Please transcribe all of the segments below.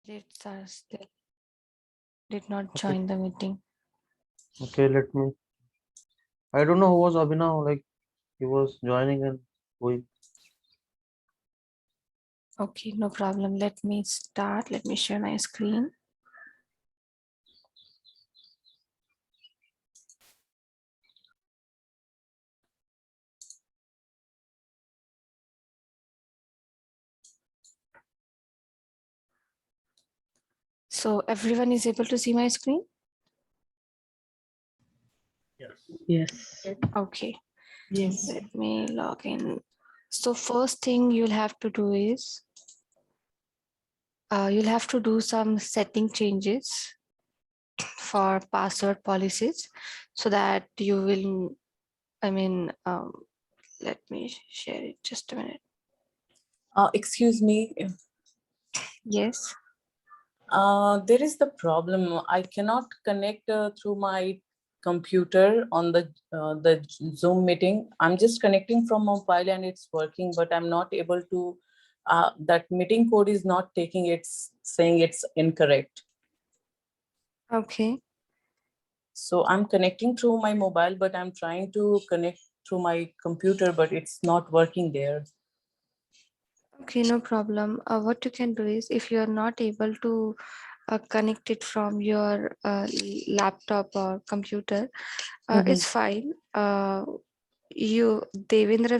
Candidates are still did not Okay. join the meeting. Okay, let me. I don't know who was Abhinav, like he was joining and going. Okay, no problem. Let me start. Let me share my screen. So everyone is able to see my screen? Yes. Okay, Yes. let me log in. So first thing you'll have to do is you'll have to do some setting changes for password policies so that you will, let me share it just a minute. Excuse me. Yes. There is the problem. I cannot connect through my computer on the Zoom meeting. I'm just connecting from mobile and it's working, but I'm not able to. That meeting code is not taking. It's saying it's incorrect. Okay. So I'm connecting through my mobile, but I'm trying to connect through my computer, but it's not working there. Okay, no problem. What you can do is if you are not able to connect it from your laptop or computer, it's fine. Devendra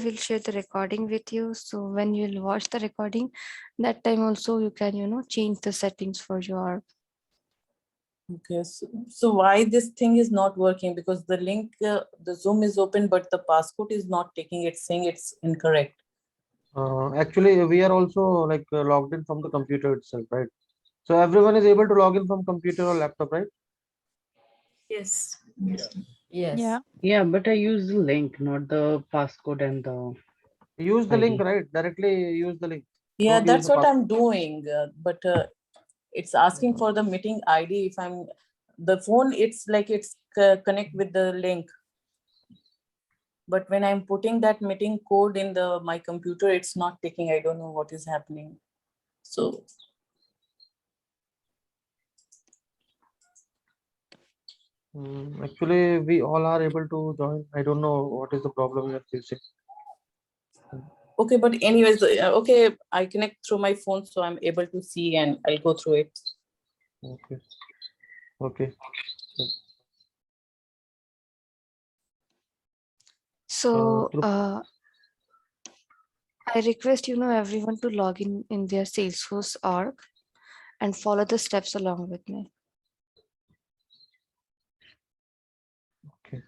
will share the recording with you. So when you'll watch the recording, that time also you can, change the settings for your. Okay, so why this thing is not working? Because the link, the Zoom is open, but the passcode is not taking it, saying it's incorrect. Actually, we are also like logged in from the computer itself, right? So everyone is able to log in from computer or laptop, right? Yes. Yes. Yeah. Yeah, but I use the link, not the passcode and the Use the link, ID. right? Directly use the link. Yeah, Don't use that's the what password. I'm doing. But it's asking for the meeting ID. If I'm the phone, it's like it's connect with the link. But when I'm putting that meeting code in my computer, it's not taking. I don't know what is happening. So Actually, we all are able to join. I don't know what is the problem you are facing. okay, but anyways, okay, I connect through my phone, so I'm able to see and I'll go through it. Okay. Okay. So Dhruv, I request everyone to log in their Salesforce org and follow the steps along with me. okay.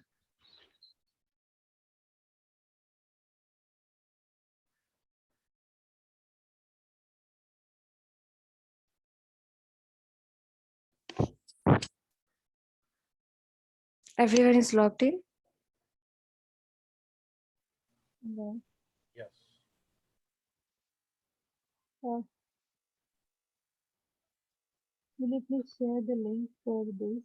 Everyone is logged in? No. Yes. Will you please share the link for this?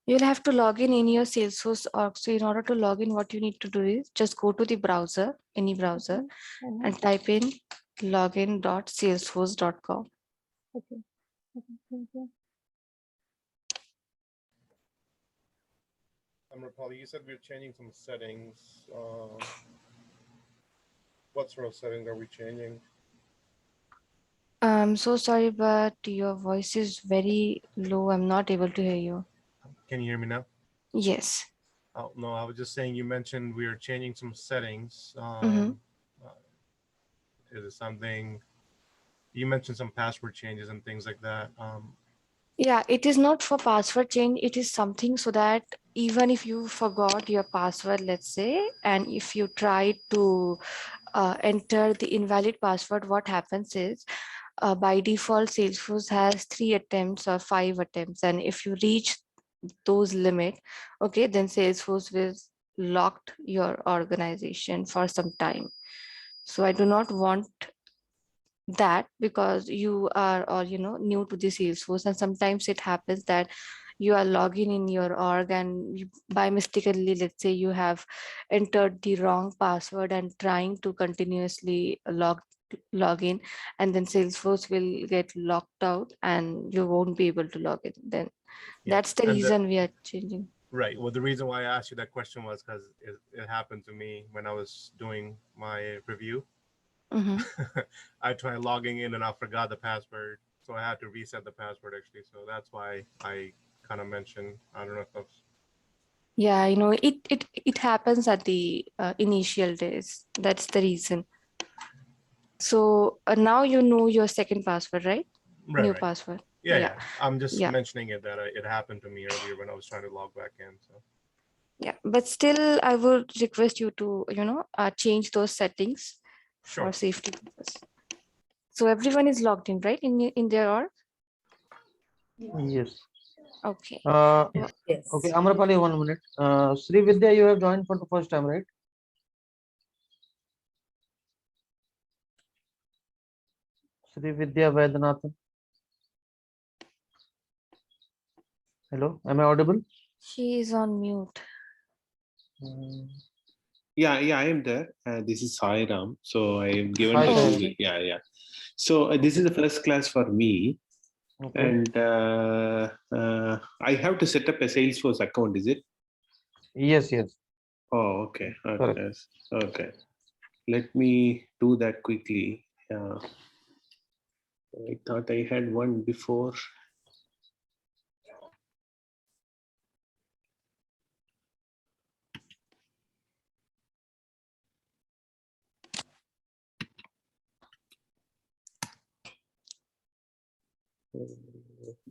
You'll have to log in your Salesforce org. So in order to log in, what you need to do is just go to the browser, any browser, and type in login.salesforce.com. Okay. Okay. Thank you. Rapali, you said we we're changing some settings. What sort of settings are we changing? I'm so sorry, but your voice is very low. I'm not able to hear you. Can you hear me now? Yes. Oh, no, I was just saying you mentioned we are changing some settings. Is it something you mentioned some password changes and things like that? Yeah, it is not for password change. It is something so that even if you forgot your password, let's say, and if you try to enter the invalid password, what happens is by default, Salesforce has 3 attempts or 5 attempts. And if you reach those limit, okay, then Salesforce will lock your organization for some time. So I do not want that because you are or new to the Salesforce, and sometimes it happens that you are logging in your org and by mistakenly, let's say you have entered the wrong password and trying to continuously log in, and then Salesforce will get locked out and you won't be able to log in. Then Yeah. that's the And reason we are changing. right. Well, the reason why I asked you that question was because it happened to me when I was doing my review. Mm-hmm. I tried logging in and I forgot the password, so I had to reset the password actually. So that's why I kind of mentioned. I don't know if that's Yeah, it happens at the initial days. That's the reason. So now you know your second password, right? right. New Right. password. Yeah. Yeah, Yeah. I'm just yeah, mentioning it that it happened to me earlier when I was trying to log back in. So yeah. But still, I would request you to, change those settings for sure. safety purpose. So everyone is logged in, right? In their org? Yes. Okay. Okay, Yes. Amrapali, 1 minute. Sri Vidya, you have joined for the first time, right? Sri Vidya Vaidyanathan. Hello, am I audible? She is on mute. Mm, Yeah, I am there. This is Sai Ram. So I am given Hi, to Sai. Okay. So this is the first class for me, Okay. and I have to set up a Salesforce account. Is it? Yes, yes, Oh, okay, correct. yes, okay. Let me do that quickly. I thought I had one before.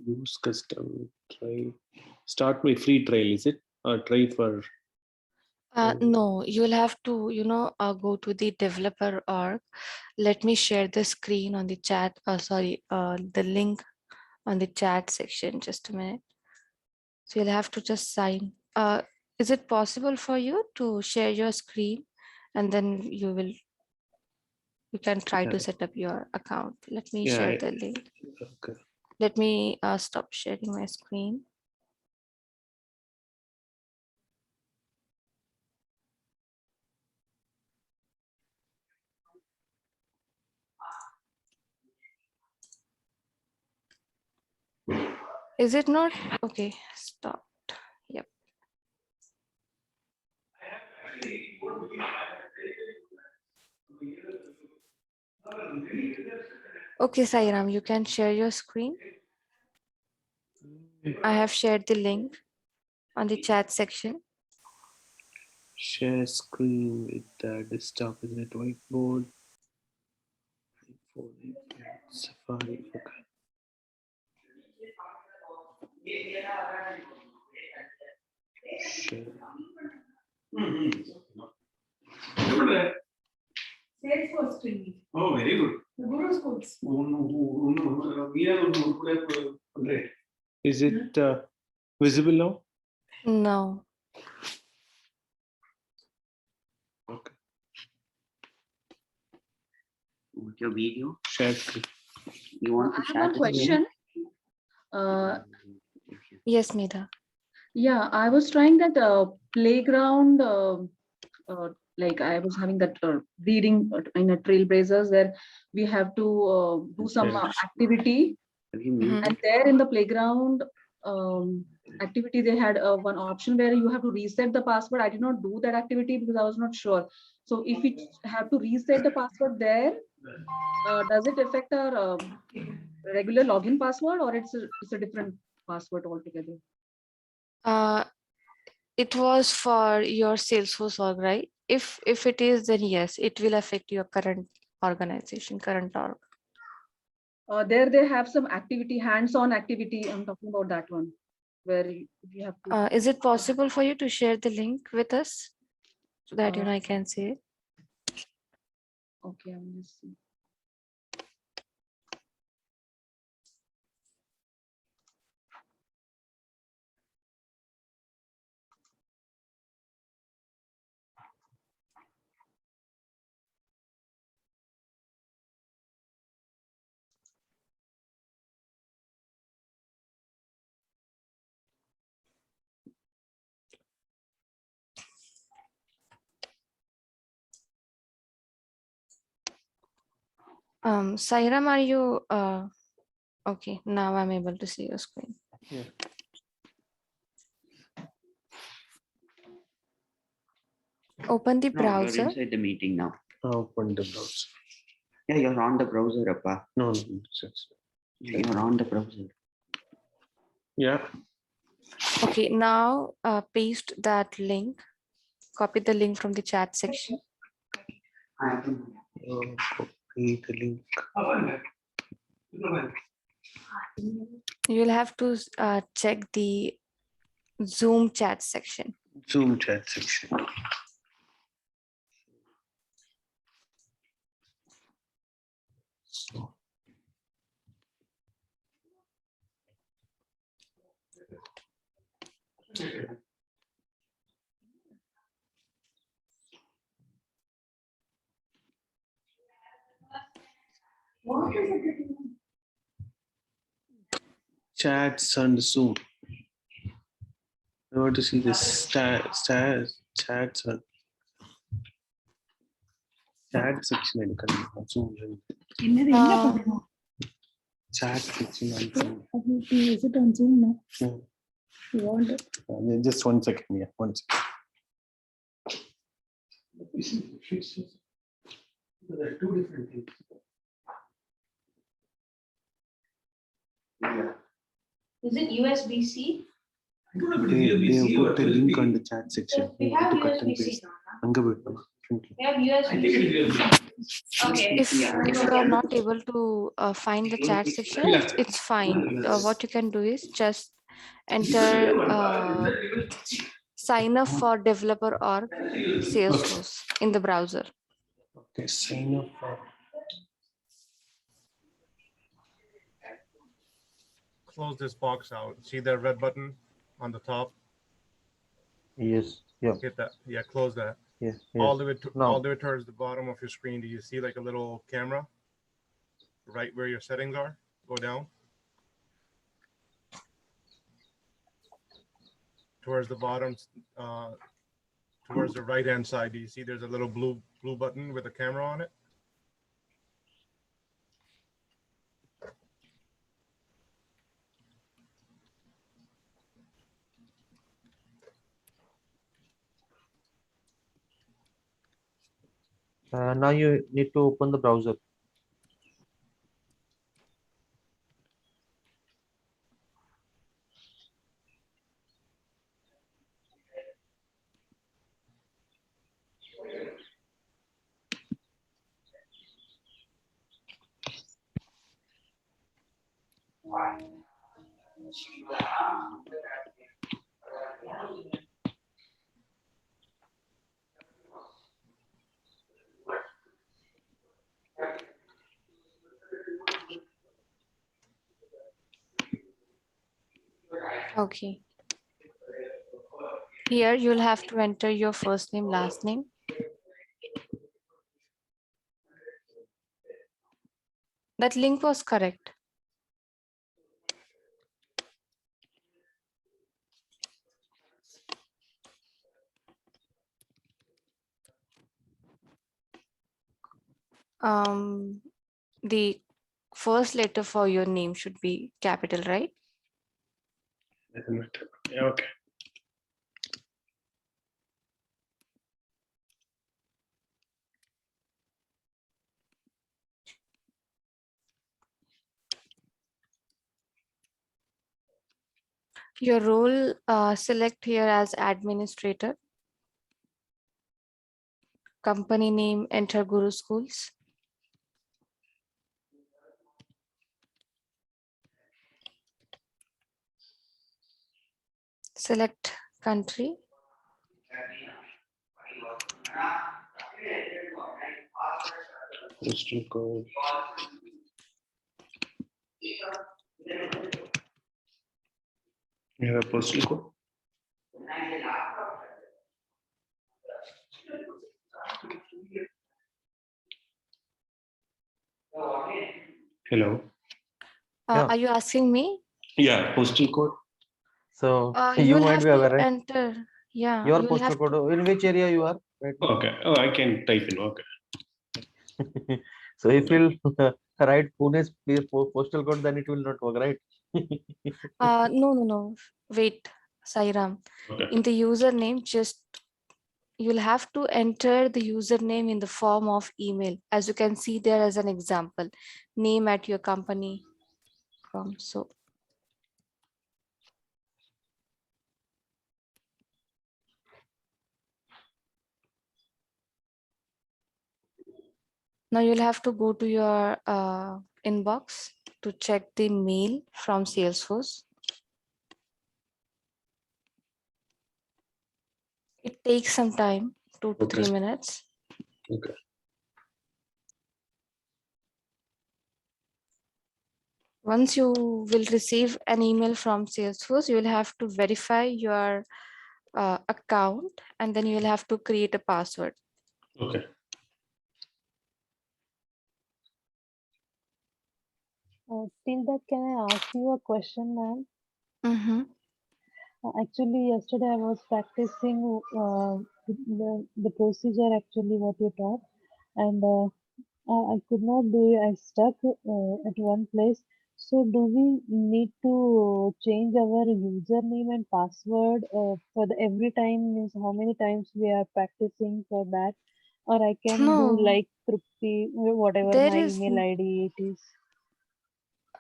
Use custom try. Start my free trial. Is it? Or try for. No, you'll have to, go to the developer org. Let me share the screen on the chat. Sorry, the link on the chat section. Just a minute. So you'll have to just sign. Is it possible for you to share your screen, and then you can try to Yeah, set up your account. Let me yeah. share the link. Okay. Let me stop sharing my screen. Is it not? Okay, stop. Yep. Okay, Sairam, you can share your screen. I have shared the link on the chat section. Share screen with the desktop. Is it whiteboard? Safari. Okay. Share. Salesforce training. Oh, very good. The GuruSchools. Is it visible now? No. Okay. With your video, Share screen. you want to I have share one the question. Yes, Medha. Yeah, I was trying that playground, like I was having that reading in a Trailblazers where we have to do some activity, Have you Mhm. muted? and there in the playground activity they had one option where you have to reset the password. I did not do that activity because I was not sure. So if we have to reset the password there, does it affect our regular login password, or it's a different password altogether? Uh, it was for your Salesforce org, right? If it is, then yes, it will affect your current organization, current org. There they have some activity, hands-on activity. I'm talking about that one, where you have to. Is it possible for you to share the link with us so that Uh, I can see it? okay, I'm just. Sairam, are you okay? Now I'm able to see your screen. Yeah. Open the No, you're browser. inside the meeting now. Open the browser. Yeah, you're on the browser, Appa. No, You're on the browser. yeah. Okay, now paste that link. Copy the link from the chat section. Copy the link. You'll have to check the Zoom chat section. Zoom chat section. So, chats and Zoom. I want to see this chats and chat section. Zoom. Chat section and Zoom. Is it on Zoom now? No. You want it? Just 1 second. Yeah, 1 second. There are two different things. Is it USB-C? They put the link on the chat section. We You have need to cut and USB-C paste. now. We have USB-C. Okay. If you are not able to find the chat section, it's fine. What you can do is just enter sign up for developer or Salesforce in the browser. Okay, sign up for. Close this box out. See that red button on the top? Yes. Yeah. Hit that. Yeah, close that. Yes. All the way Now. all the way towards the bottom of your screen. Do you see like a little camera right where your settings are? Go down towards the bottom, towards the right hand side. Do you see there's a little blue button with a camera on it? Now you need to open the browser. Okay. Here you'll have to enter your first name, last name. That link was correct. The first letter for your name should be capital, right? Yeah, okay. Your role, select here as administrator. Company name, enter GuruSchools. Select country. Postal code. You have a postal code? Hello. Yeah. Are you asking me? Yeah, postal code. So You you will might have be to aware, right? enter. Yeah. Your you'll postal have code. to- In which area you are right now? Okay. Oh, I can type in. Okay. So if you'll write Pune's postal code, then it will not work, right? No. Wait, Sairam. Okay. In the username, just you'll have to enter the username in the form of email, as you can see there as an example, name at your company. So now you'll have to go to your inbox to check the mail from Salesforce. It takes some time, 2 to 3 minutes. Okay. Once you will receive an email from Salesforce, you will have to verify your account, and then you will have to create a password. Okay. Till that, can I ask you a question, ma'am? Mm-hmm. Actually, yesterday I was practicing the procedure, actually, what you taught, and I could not do it. I stuck at one place. So, do we need to change our username and password for the every time? Means how many times we are practicing for that, or I can do No, like Trupti, whatever there my is. email ID it is.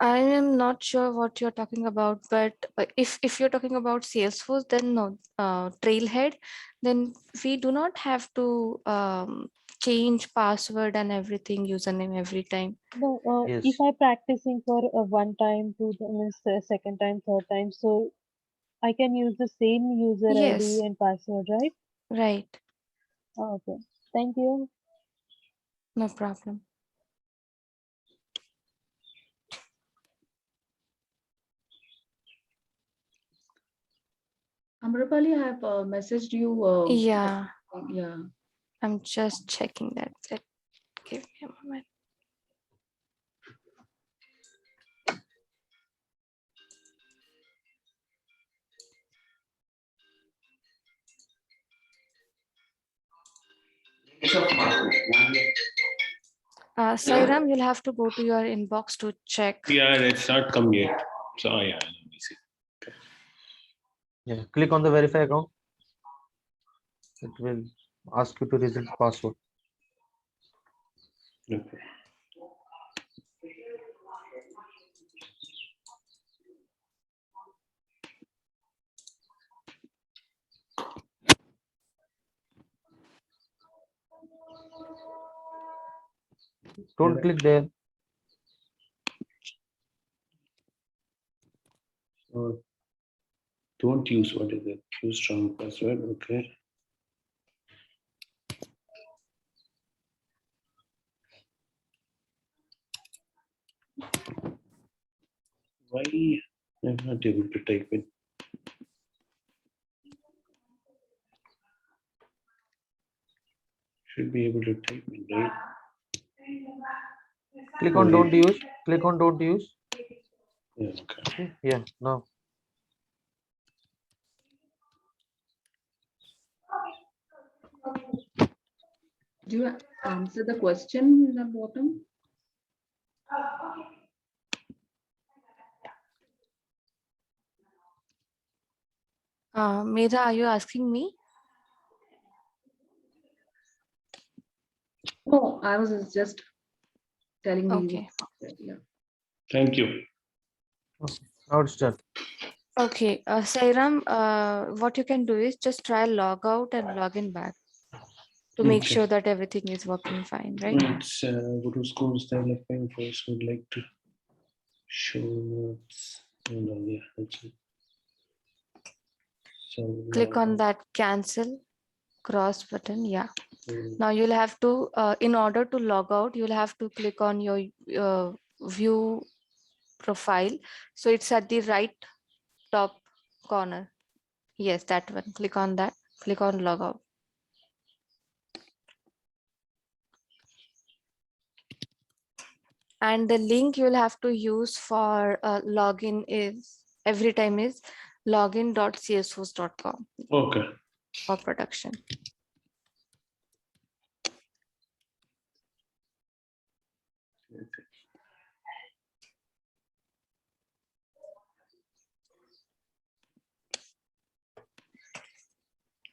I am not sure what you're talking about, but if you're talking about Salesforce, then no. Trailhead, then we do not have to change password and everything, username every time. No, if Yes. I practicing for one time, means second time, third time, so I can use the same user ID Yes, and password, right? right. Okay. Thank you. No problem. Amrapali, I have messaged you. Yeah, Yeah. I'm just checking that. Give me a moment. Sairam, you'll have to go to your inbox to check. Yeah, it's not come yet. So yeah, let me see. Yeah. Click on the verify account. It will ask you to reset the password. Okay. Don't click there. Don't use, what is it? Use strong password. Okay. Why I'm not able to type it? Should be able to type it, right? Click on don't use. Click on don't use. Yeah, okay. Okay. Yeah. Now. Do you answer the question in the bottom? Medha, are you asking me? No, I was just telling me. Okay. Yeah. Thank you. Now it's done. Okay, Sairam, what you can do is just try log out and log in back to make Okay. sure that everything is working fine, right? It's GuruSchools developing first. Would like to show notes and all. Yeah, that's it. So Click on that cancel cross button. Yeah. Mm. Now you'll have to, in order to log out, you'll have to click on your view profile. So it's at the right top corner. Yes, that one. Click on that. Click on log out. And the link you'll have to use for login is every time is login.salesforce.com Okay. for production.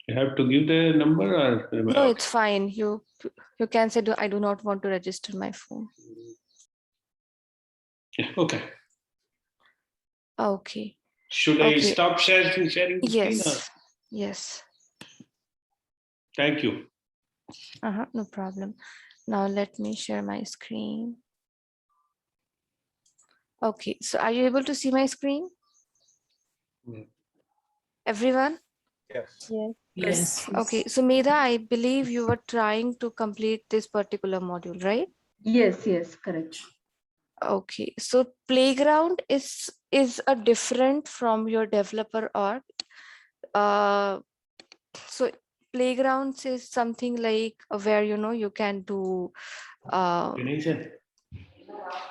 You have to give the number or No, it's fine. You can say, I do not want to register my phone. yeah, okay. Okay. Should I stop sharing the screen? Yes. Yes. Thank you. No problem. Now let me share my screen. Okay, so are you able to see my screen? Everyone? Yes. Yes. Yes. Okay, so Medha, I believe you were trying to complete this particular module, right? Yes, yes, correct. Okay, so playground is a different from your developer org. So playgrounds is something like where you can do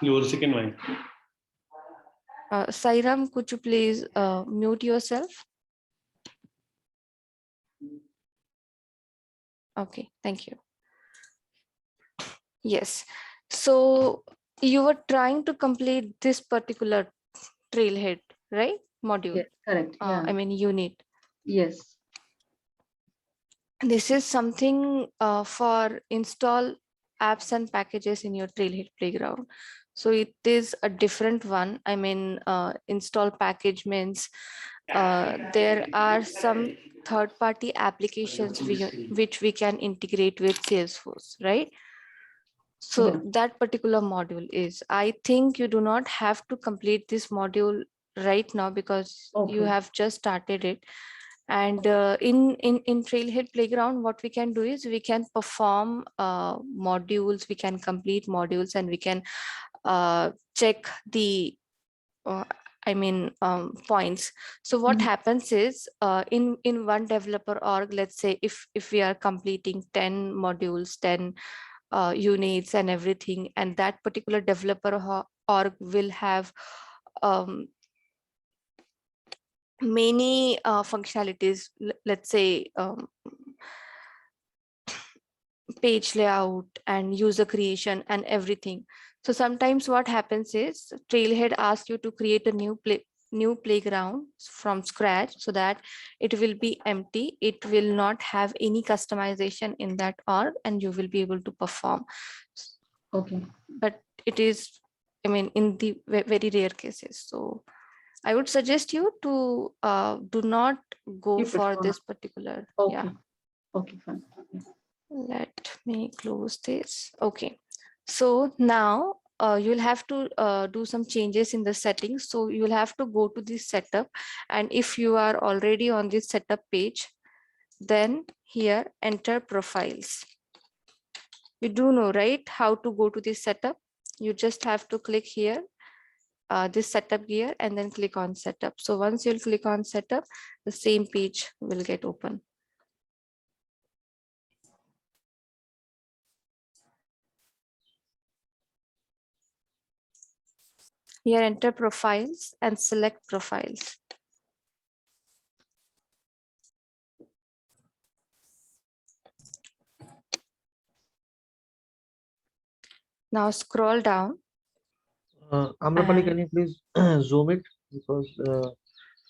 Your second one. Sairam, could you please mute yourself? Okay, thank you. Yes, so you were trying to complete this particular Trailhead, right? Module. Yes, correct. Yeah. I mean unit. Yes. This is something for install apps and packages in your Trailhead playground. So it is a different one. I mean, install package means there are some third-party applications which we can integrate with Salesforce, right? So Yeah. that particular module is, I think you do not have to complete this module right now because you have just started it. And in Trailhead playground, what we can do is we can perform modules, we can complete modules, and we can check the points. So what happens is in one developer org, let's say if we are completing 10 modules, 10 units and everything, and that particular developer org will have many functionalities, let's say page layout and user creation and everything. So sometimes what happens is Trailhead asks you to create a new playground from scratch so that it will be empty. It will not have any customization in that org, and you will be able to perform. Okay. But it is, I mean, in the very rare cases. So I would suggest you to do not go for this particular. Okay. Yeah. Okay, fine. Yeah. Let me close this. Okay. So now you'll have to do some changes in the settings. So you'll have to go to the setup. And if you are already on this setup page, then here enter profiles. You do know, right, how to go to this setup? You just have to click here, this setup gear, and then click on setup. So once you'll click on setup, the same page will get open. Here enter profiles and select profiles. Now scroll down. Amrapali, can you please zoom it, because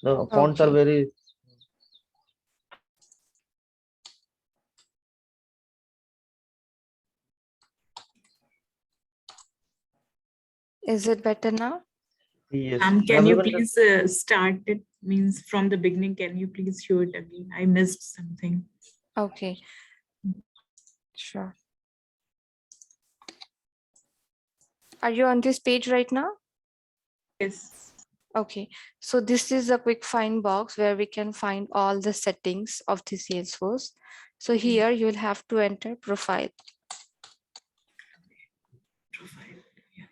the fonts are very. Is it better now? Yes. Can you please start it, means from the beginning? Can you please show it again? I missed something. Okay. Sure. Are you on this page right now? Yes. Okay. So this is a quick find box where we can find all the settings of the Salesforce. So here you'll have to enter profile. Profile. Yeah.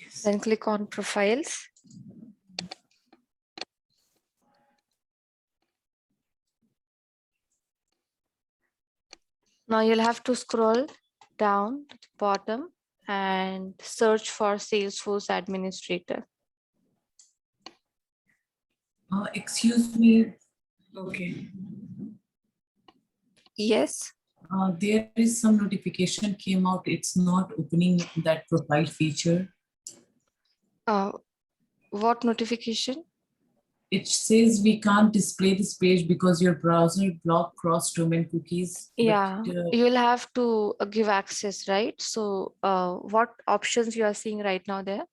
Yes. Then click on profiles. Now you'll have to scroll down to the bottom and search for Salesforce administrator. Excuse me. Okay. Yes. There is some notification came out. It's not opening that profile feature. What notification? It says we can't display this page because your browser blocked cross-domain cookies. Yeah, But, you'll have to give access, right? So what options you are seeing right now there?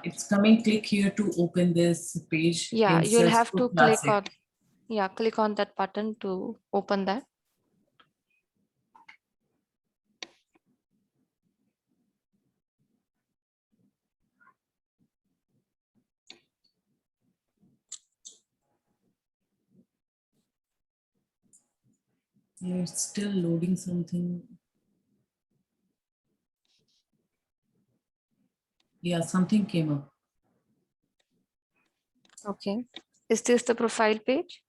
it's coming, click here to open this page Yeah, in you'll have Salesforce to click Classic. on, yeah, click on that button to open that. It's still loading something. Yeah, something came up. Okay. Is this the profile page?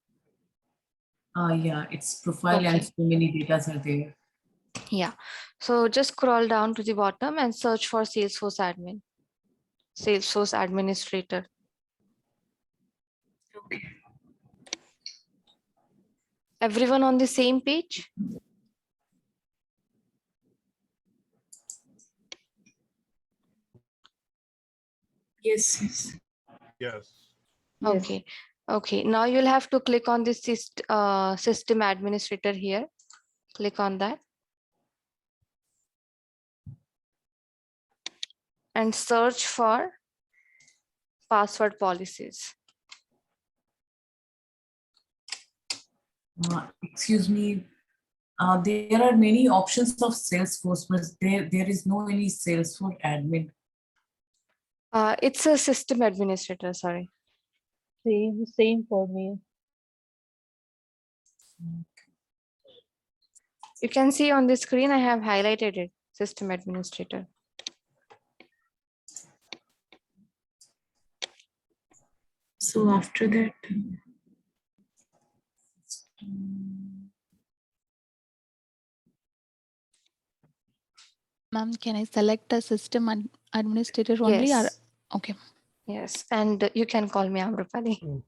Yeah, it's profile and Okay. so many data are there. Yeah. So just scroll down to the bottom and search for Salesforce admin, Salesforce administrator. Okay. Everyone on the same page? Yes. Yes. Yes. Yes. Okay. Okay. Now you'll have to click on this system administrator here. Click on that. And search for password policies. Excuse me. There are many options of Salesforce, but there is no any Salesforce admin. It's a system administrator, sorry. Same for me. You can see on the screen, I have highlighted it, system administrator. So after that, Ma'am, can I select a system administrator only? Yes. Or okay. Yes, and you can call me Amrapali.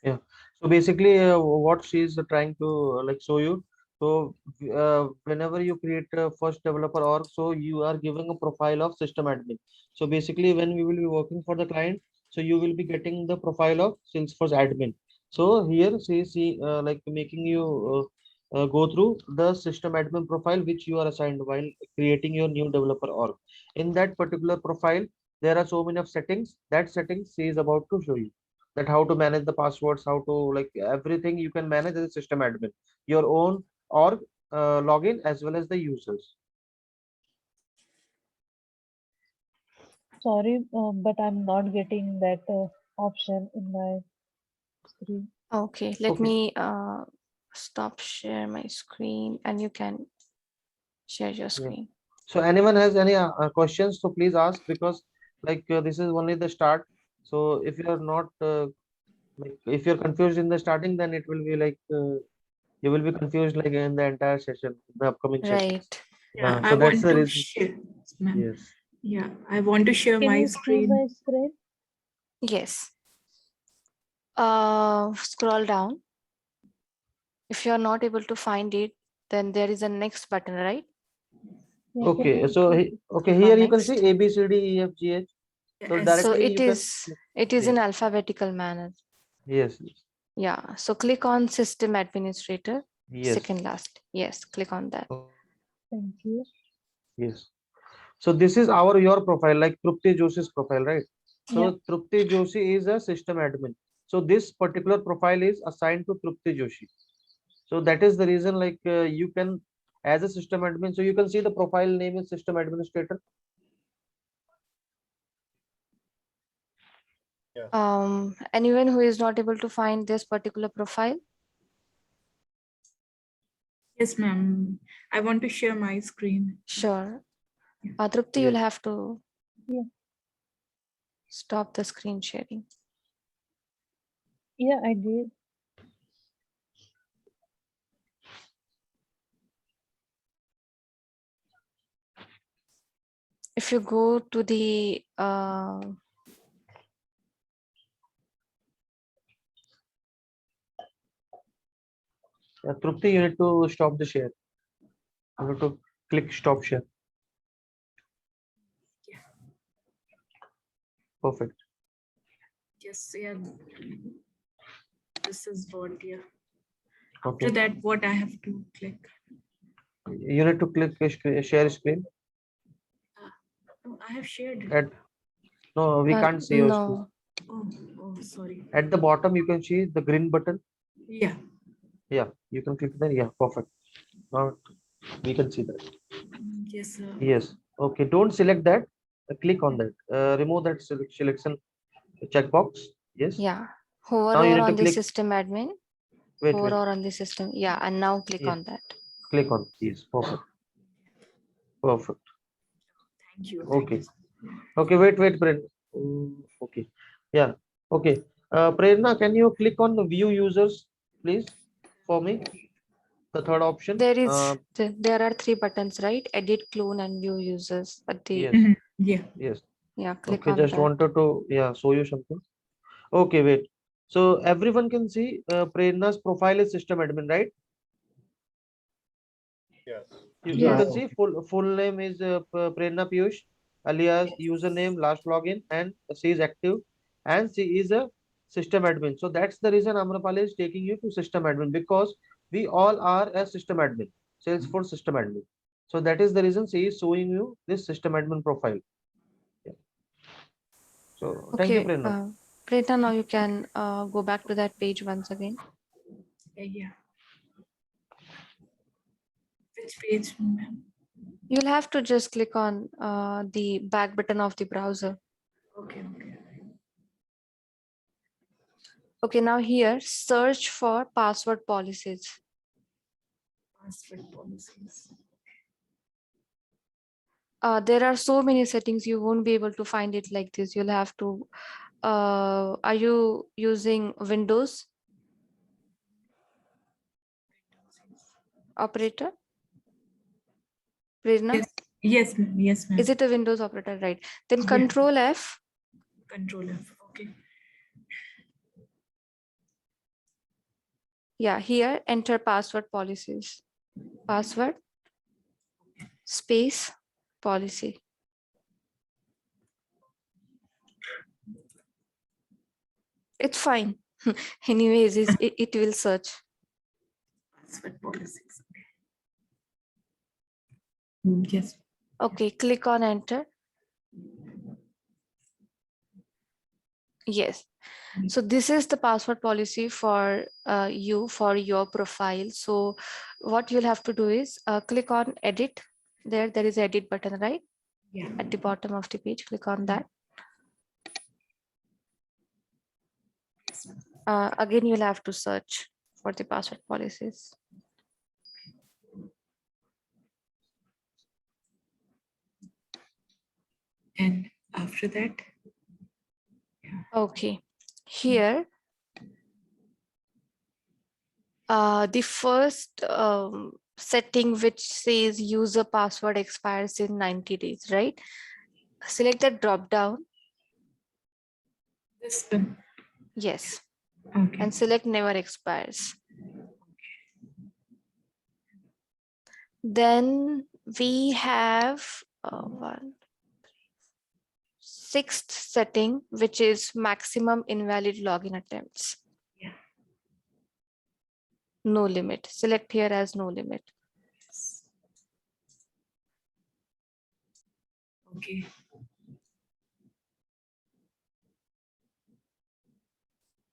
Yeah. So basically, what she is trying to like show you. So whenever you create a first developer org, so you are giving a profile of system admin. So basically, when we will be working for the client, so you will be getting the profile of Salesforce admin. So here she like making you go through the system admin profile which you are assigned while creating your new developer org. In that particular profile, there are so many of settings. That settings she is about to show you, that how to manage the passwords, how to like everything you can manage as a system admin, your own org login as well as the users. Sorry, but I'm not getting that option in my screen. Okay, let Okay. me stop share my screen and you can share your screen. So anyone has any questions, so please ask, because like this is only the start. So if you are not like if you're confused in the starting, then it will be like you will be confused like in the entire session, the upcoming sessions. Right. yeah, So I that's want the to reason. share, ma'am. Yes. Yeah, I want to share Can my you see screen. my screen? Yes. Scroll down. If you're not able to find it, then there is a next button, right? Yeah, Okay. can So you okay, Click on here you can see next. A B C D E F G H. So Yes. So directly you can. it is in Yes. alphabetical manner. Yes. Yeah. So click on system administrator, Yes. second last. Yes, click on that. thank you. Yes. So this is your profile, like Trupti Joshi's profile, right? So Yeah. Trupti Joshi is a system admin. So this particular profile is assigned to Trupti Joshi. So that is the reason, like you can, as a system admin, so you can see the profile name is system administrator. Anyone who is not able to find this particular profile? Yes, ma'am. I want to share my screen. Sure. Yeah. Trupti, you'll have to Yeah. stop the screen sharing. Yeah, I did. If you go to the Trupti, you need to stop the share. You have to click stop share. Yeah. Perfect. Yes, yeah. This is what, yeah. Okay. After that, what I have to click? You need to click share screen. Oh, I have shared it. No, we can't see your screen. No. Oh, sorry. At the bottom, you can see the green button. Yeah. Yeah, you can click there. Yeah, perfect. Now we can see that. Yes, sir. Yes. Okay. Don't select that. Click on that. Remove that selection checkbox. Yes. Yeah. Hover Now you over need to on the click. system admin. Wait. Hover over on the system. Yeah. And now click Yeah. on that. Click on. Yes. Perfect. Perfect. Thank you. Okay. Okay. Wait. Prerna. Okay. Yeah. Okay. Prerna, can you click on the view users, please, for me? The third option. There are 3 buttons, right? Edit, clone, and view users. At the Yes. Yeah. Yes. Yeah. Click Okay. on Just that. wanted to show you something. Okay. Wait. So everyone can see Prerna's profile is system admin, right? Yes. You can see full name is Prerna Piyush, alias username, last login, and she is active, and she is a system admin. So that's the reason Amrapali is taking you to system admin, because we all are a system admin, Salesforce system admin. So that is the reason she is showing you this system admin profile. Yeah. So thank you, Okay. Prerna. Prerna, now you can go back to that page once again. Yeah. Which page, ma'am? You'll have to just click on the back button of the browser. Okay. Okay, now here, search for password policies. Password policies. There are so many settings, you won't be able to find it like this. You'll have to, are you using Windows? Operator? Prerna? Yes, ma'am. Is it a Windows operator? Right. Then Yeah. Control F. Control F. Okay. Yeah, here enter password policies. Password space policy. It's fine. Anyways, it will search. Password policies. Yes. Okay, click on enter. Yes. So this is the password policy for you, for your profile. So what you'll have to do is click on edit. There is edit button, right? Yeah. At the bottom of the page, click on that. Again, you'll have to search for the password policies. And after that? Okay. Here, the first setting which says user password expires in 90 days, right? Select the drop down. This one. Yes. Okay. And select never expires. Then we have sixth setting, which is maximum invalid login attempts. Yeah. No limit. Select here as no limit. Okay.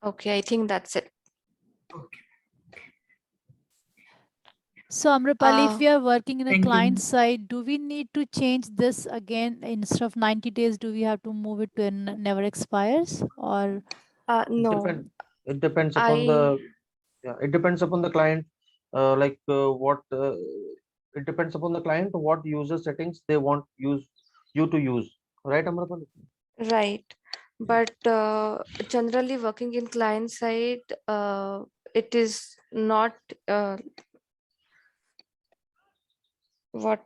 Okay, I think that's it. Okay. So Amrapali, if we are working in a Thank you. client side, do we need to change this again? Instead of 90 days, do we have to move it to never expires, or? No. It depends upon the it depends upon the client. It depends upon the client what user settings they want you to use. Right, Amrapali? Right. But generally working in client side, it is not, what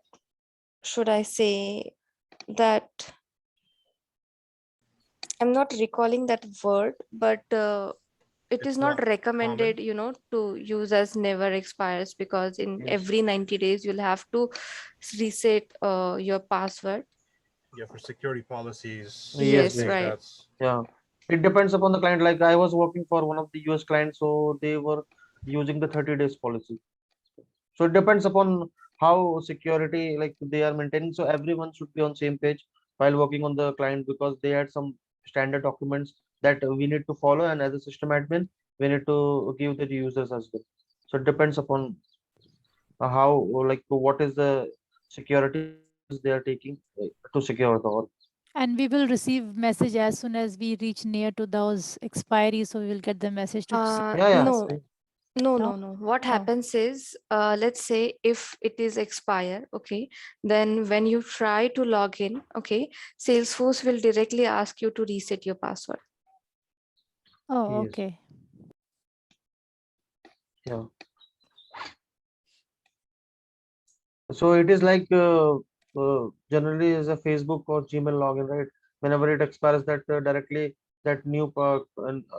should I say, that I'm not recalling that word, but it is It's not not recommended, common. to use as never expires, because in Yes. every 90 days, you'll have to reset your password. Yeah, for security policies. Yes, Yes, I think right. that's Yeah. It depends upon the client. Like I was working for one of the US clients, so they were using the 30 days policy. So it depends upon how security like they are maintaining. So everyone should be on same page while working on the client, because they had some standard documents that we need to follow, and as a system admin, we need to give the users as well. So it depends upon how like what is the security measures they are taking to secure the all. And we will receive message as soon as we reach near to those expiries, so we will get the message to secure Yeah, the yeah. No, password. no, No? no, no. What Oh, happens is, let's say if it is expire, okay, then when you try to log in, okay, Salesforce will directly ask you to reset your password. oh, Yes. okay. Yeah. So it is like generally is a Facebook or Gmail login, right? Whenever it expires, that directly that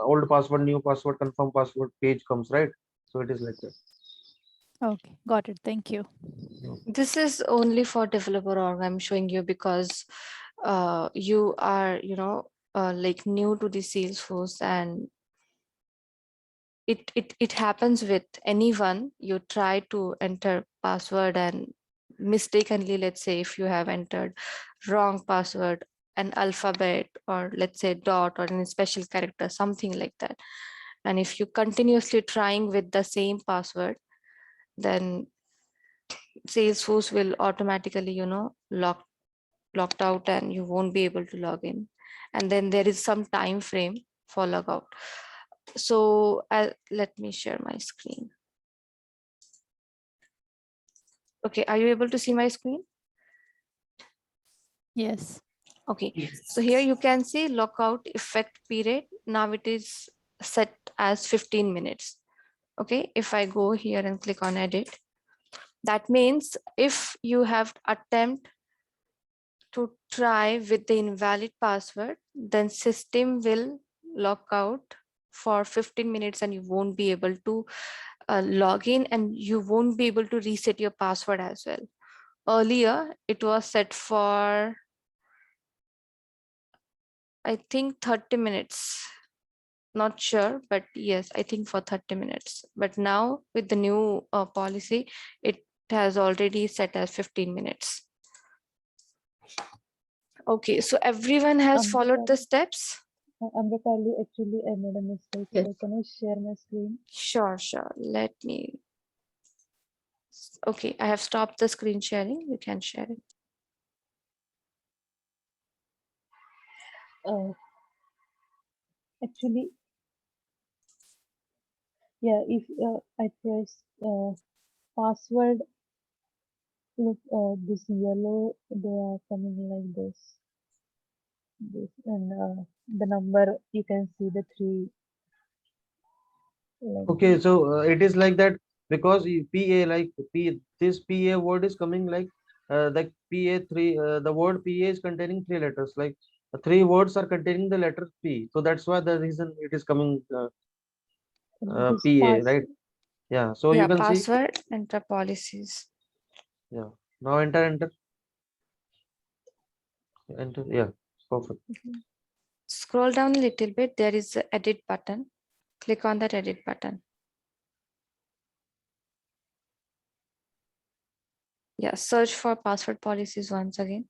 old password, new password, confirm password page comes, right? So it is like that. Okay, got it. Thank you. Yeah. This is only for developer org. I'm showing you because you are, like new to the Salesforce, and it happens with anyone. You try to enter password and mistakenly, let's say if you have entered wrong password, an alphabet, or let's say dot or any special character, something like that, and if you continuously trying with the same password, then Salesforce will automatically, locked out, and you won't be able to log in. And then there is some time frame for logout. So let me share my screen. Okay, are you able to see my screen? Yes. Okay, so here you can see lockout effect period. Now it is set as 15 minutes. Okay, if I go here and click on edit, that means if you have attempt to try with the invalid password, then system will lock out for 15 minutes and you won't be able to log in, and you won't be able to reset your password as well. Earlier, it was set for, I think, 30 minutes. Not sure, but yes, I think for 30 minutes. But now with the new policy, it has already set as 15 minutes. Okay, so everyone has followed the steps. Amrapali, actually, I made a mistake. Yes. Can I share my screen? Sure, sure. Let me. Okay, I have stopped the screen sharing. You can share it. Actually, yeah, if I press password, look, this yellow, they are coming like this, and the number, you can see the three, like Okay, so it is like that because PA like this PA word is coming like PA three. The word PA is containing three letters. Like three words are containing the letter P. So that's why the reason it is coming this PA, pass. right? Yeah. So you Yeah, can see. password, enter policies. Yeah. Now enter. Yeah. Perfect. Scroll down a little bit. There is the edit button. Click on that edit button. Yeah, search for password policies once again.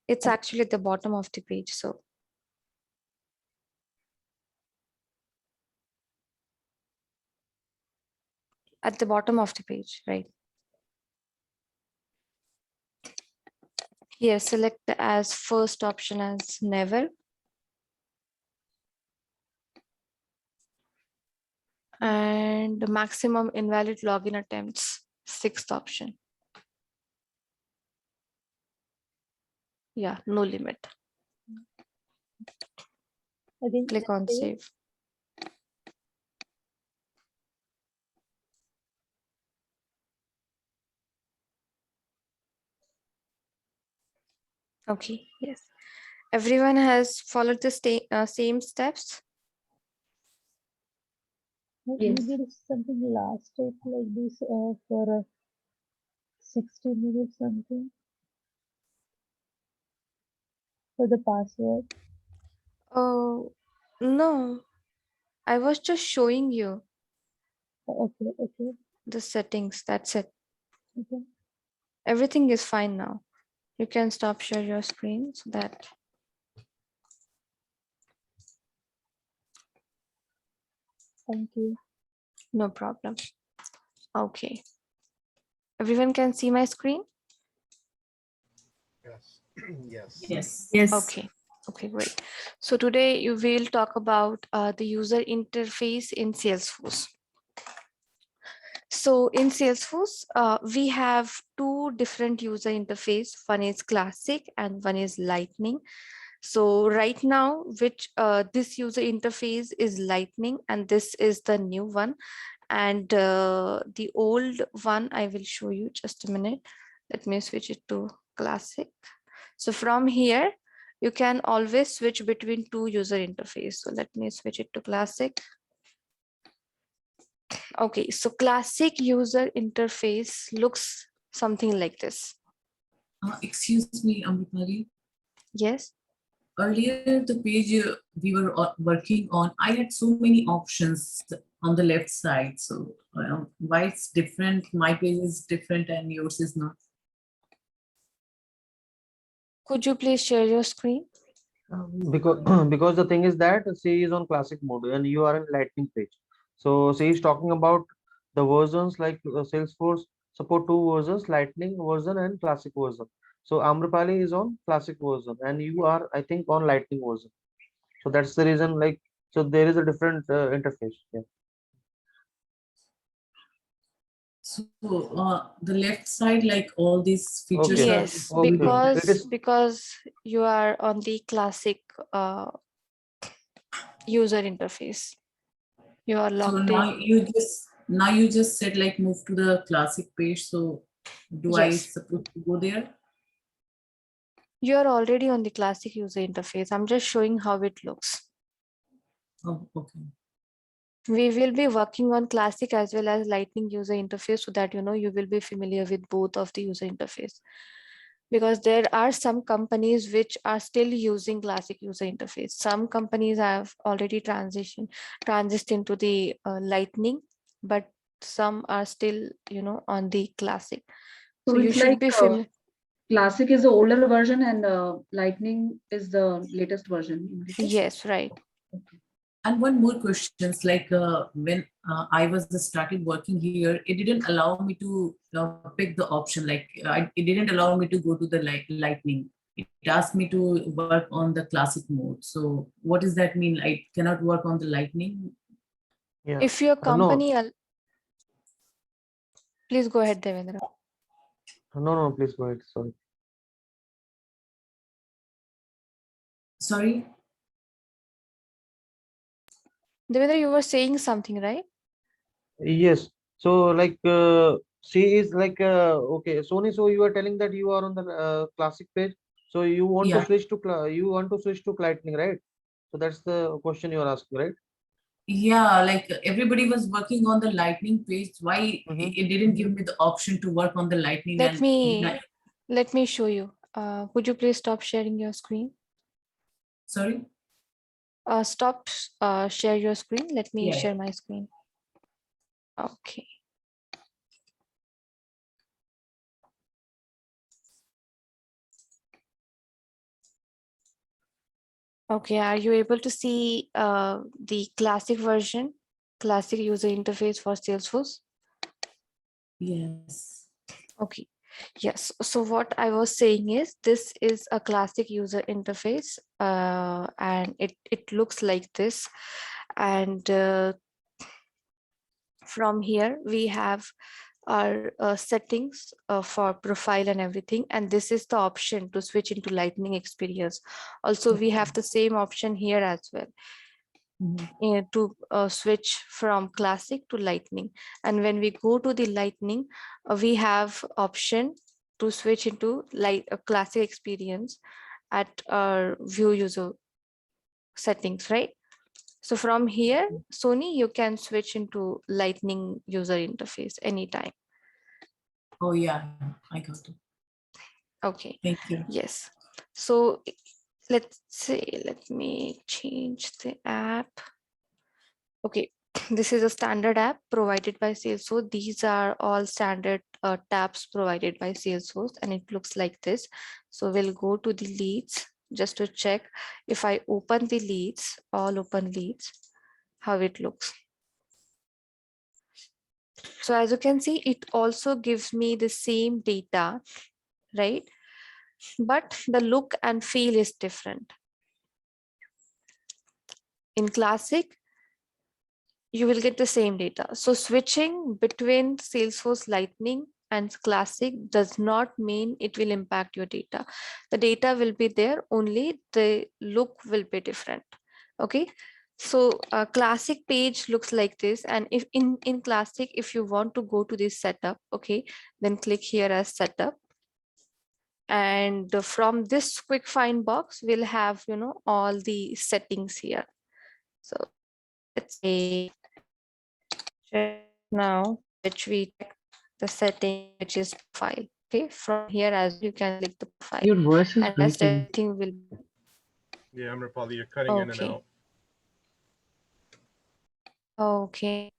It's actually at the bottom of the page. So at the bottom of the page, right? Here, select as first option as never. And the maximum invalid login attempts, sixth option. Yeah, no limit. Again, Click on save. Okay, yes. Everyone has followed the same steps. we did something last step like this for 60 minutes something. for the password? Oh, no, I was just showing you Okay, okay, the settings. That's it. okay. Everything is fine now. You can stop share your screen so that Thank you. no problem. Okay. Everyone can see my screen? Yes. Yes. Yes. Yes. Okay. Okay, great. So today you will talk about the user interface in Salesforce. So in Salesforce, we have two different user interface. One is classic and one is lightning. So right now, this user interface is lightning and this is the new one. And the old one, I will show you just a minute. Let me switch it to classic. So from here, you can always switch between two user interface. So let me switch it to classic. Okay, so classic user interface looks something like this. Excuse me, Amrupali. Yes. Earlier, the page we were working on, I had so many options on the left side. So why it's different? My page is different and yours is not. Could you please share your screen? Because because the thing is that C is on classic mode and you are in lightning page. So C is talking about the versions like Salesforce support two versions, lightning version and classic version. So Amrapali is on classic version and you are, I think, on lightning version. So that's the reason, like, so there is a different interface. Yeah. So the left side, like all these features Okay. are Yes, Okay. It is because you are on the classic user interface. You are so logged now in. you just said like move to the classic page. So do I Yes, supposed to go there? you are already on the classic user interface. I'm just showing how it looks. Oh, okay. We will be working on classic as well as lightning user interface so that you will be familiar with both of the user interface, because there are some companies which are still using classic user interface. Some companies have already transitioned into the lightning, but some are still on the classic. So So you it's should like be familiar. classic is the older version and lightning is the latest version. Am I right? Yes, right. And one more questions, like when I was started working here, it didn't allow me to pick the option. Like it didn't allow me to go to the lightning. It asked me to work on the classic mode. So what does that mean? I cannot work on the lightning. yeah. If your No, company please go ahead, Devendra. no, please go ahead. Sorry. Sorry. Devendra, you were saying something, right? Yes. So like C is like okay, Sony. So you are telling that you are on the classic page. So you want to Yeah. switch to you want to switch to lightning, right? So that's the question you are asking, right? Yeah, like everybody was working on the lightning page. Why Mm-hmm. it didn't give me the option to work on the lightning? Let And me show you. Could you please stop sharing your screen? sorry. Stop share your screen. Let me Yeah. share my screen. Okay. Okay, are you able to see the classic version, classic user interface for Salesforce? Yes. Okay, yes. So what I was saying is this is a classic user interface and it looks like this. And from here we have our settings for profile and everything, and this is the option to switch into lightning experience. Also we have the same option here as well. To switch from classic to lightning, and when we go to the lightning we have option to switch into a classic experience at our view user settings, right? So from here, Sony, you can switch into lightning user interface anytime. Oh yeah, I got it. Okay. Thank you. Yes. So let's see, let me change the app. Okay, this is a standard app provided by Salesforce. These are all standard tabs provided by Salesforce, and it looks like this. So we'll go to the leads just to check if I open the leads, all open leads, how it looks. So as you can see, it also gives me the same data, right? But the look and feel is different. In Classic, you will get the same data. So switching between Salesforce Lightning and Classic does not mean it will impact your data. The data will be there, only the look will be different. Okay. So a Classic page looks like this. And if in Classic, if you want to go to this setup, okay, then click here as setup. And from this quick find box, we'll have, all the settings here. So let's say now which we check the setting, which is profile. Okay, from here as well, you can click the profile. Your voice is and rest breaking. everything will Yeah, Amrapali, you're cutting in and okay. out. Okay.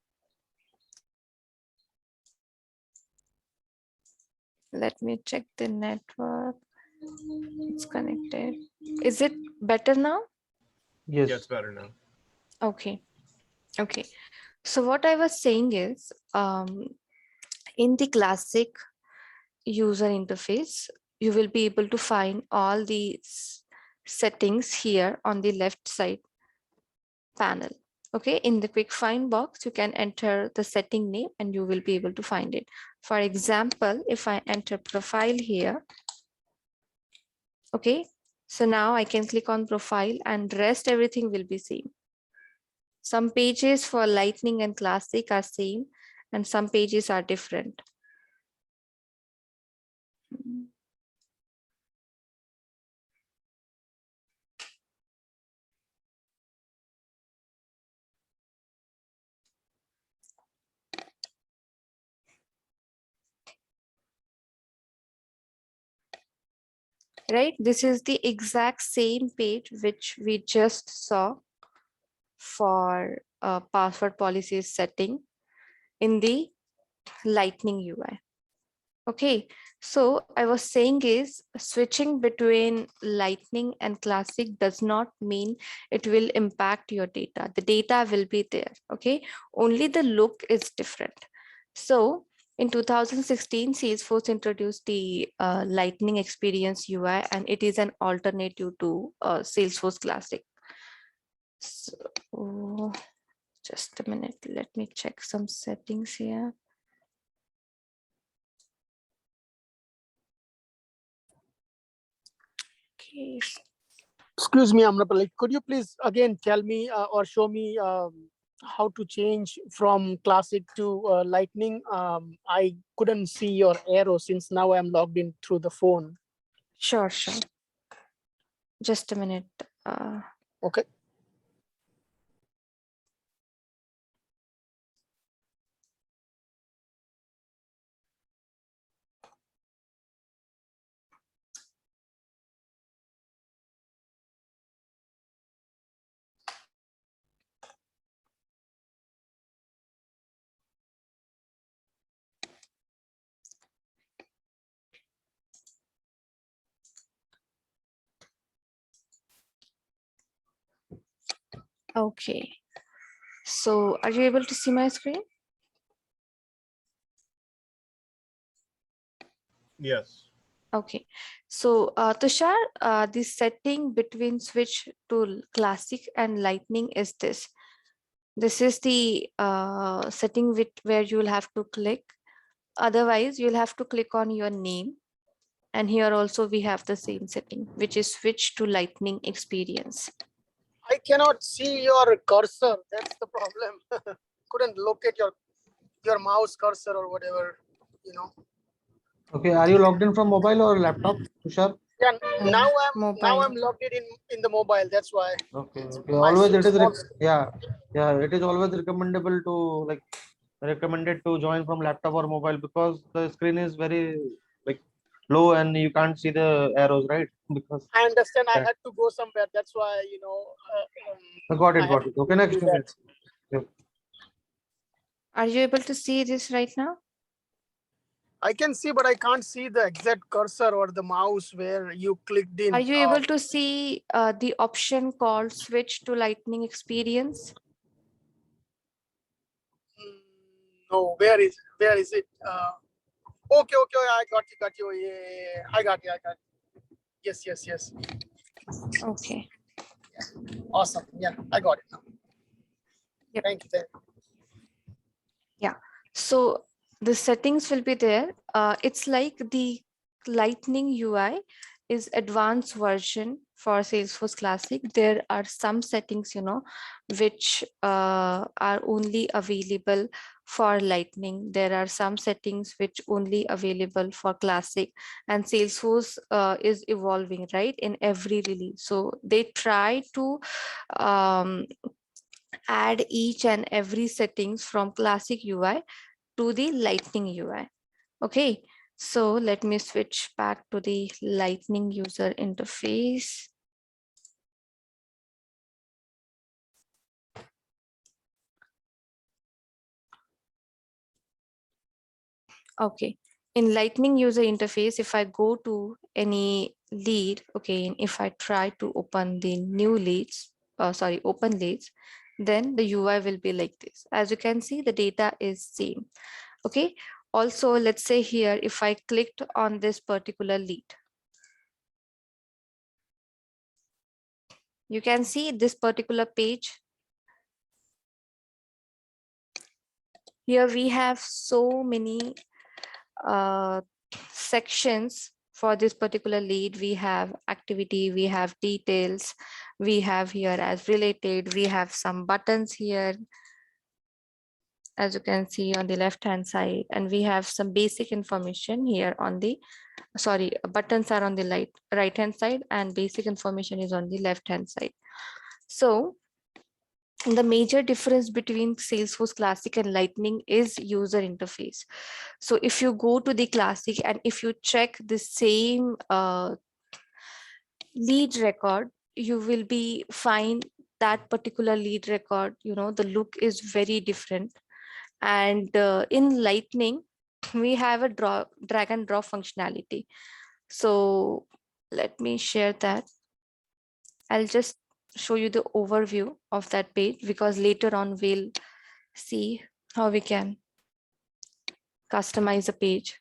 Let me check the network. It's connected. Is it better now? Yes. Yeah, it's better now. Okay. Okay. So what I was saying is, in the Classic user interface, you will be able to find all these settings here on the left side panel. Okay, in the quick find box, you can enter the setting name and you will be able to find it. For example, if I enter profile here, okay, so now I can click on profile and rest everything will be same. Some pages for Lightning and Classic are same and some pages are different. Right, this is the exact same page which we just saw for password policies setting in the Lightning UI. Okay, so I was saying is switching between Lightning and Classic does not mean it will impact your data. The data will be there, okay? Only the look is different. So in 2016, Salesforce introduced the Lightning Experience UI, and it is an alternative to Salesforce Classic. So just a minute, let me check some settings here. Okay. Excuse me, Amrapali, could you please again tell me or show me how to change from Classic to Lightning? I couldn't see your arrow since now I'm logged in through the phone. Sure. Just a minute. Okay. Okay. So are you able to see my screen? Yes. Okay. So Tushar, the setting between switch to Classic and Lightning is this. This is the setting where you will have to click. Otherwise, you'll have to click on your name. And here also we have the same setting, which is switch to Lightning experience. I cannot see your cursor. That's the problem. Couldn't locate your mouse cursor or whatever, Okay, are you logged in from mobile or laptop, Tushar? Yeah, now Mobile. I'm logged in the mobile. That's why. Okay. My Always it is small- it is always recommendable to recommended to join from laptop or mobile because the screen is very low and you can't see the arrows, right? Because I understand. I that, had to go somewhere. That's why, got I it, had got it. Okay, to next. do that. Yep. Are you able to see this right now? I can see, but I can't see the exact cursor or the mouse where you clicked in. Are you able to see the option called switch to lightning experience? No, where is it? Okay, I got you. Yeah, I got you. Yes. Okay. Awesome. Yeah, I got it now. Yep. Thank you. Yeah. So the settings will be there. It's like the Lightning UI is advanced version for Salesforce Classic. There are some settings, which are only available for Lightning. There are some settings which only available for Classic, and Salesforce is evolving, right, in every release. So they try to add each and every settings from Classic UI to the Lightning UI. Okay, so let me switch back to the Lightning user interface. Okay, in Lightning user interface, if I go to any lead, okay, and if I try to open the new leads, open leads, then the UI will be like this. As you can see, the data is same. Okay, also let's say here, if I clicked on this particular lead, you can see this particular page. Here we have so many sections for this particular lead. We have activity, we have details, we have here as related, we have some buttons here, as you can see on the left hand side, and we have some basic information here on the buttons are on the right hand side and basic information is on the left hand side. So the major difference between Salesforce Classic and Lightning is user interface. So if you go to the Classic and if you check the same lead record, you will be find that particular lead record, the look is very different. And in Lightning, we have a drag and drop functionality. So let me share that. I'll just show you the overview of that page, because later on we'll see how we can customize a page.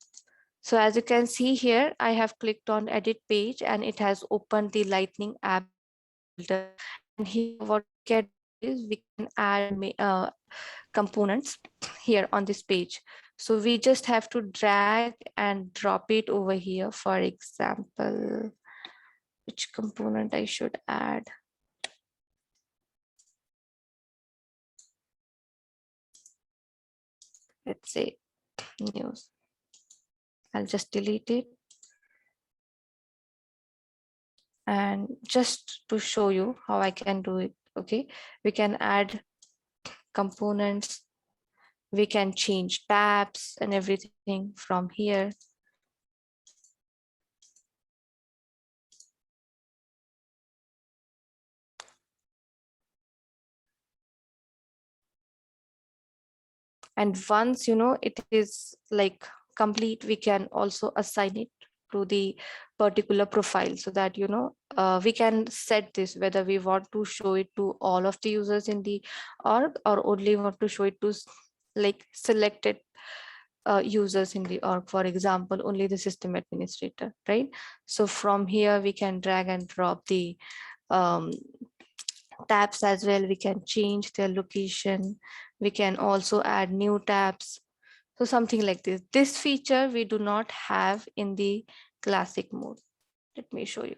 So as you can see here, I have clicked on edit page and it has opened the Lightning app builder. And here what we can do is we can add components here on this page. So we just have to drag and drop it over here. For example, which component I should add? Let's say news. I'll just delete it. And just to show you how I can do it, okay, we can add components, we can change tabs and everything from here. And once it is like complete, we can also assign it to the particular profile, so that we can set this whether we want to show it to all of the users in the org or only want to show it to like selected users in the org, for example only the system administrator, right? So from here we can drag and drop the tabs as well. We can change their location, we can also add new tabs. So something like this feature we do not have in the Classic mode. Let me show you.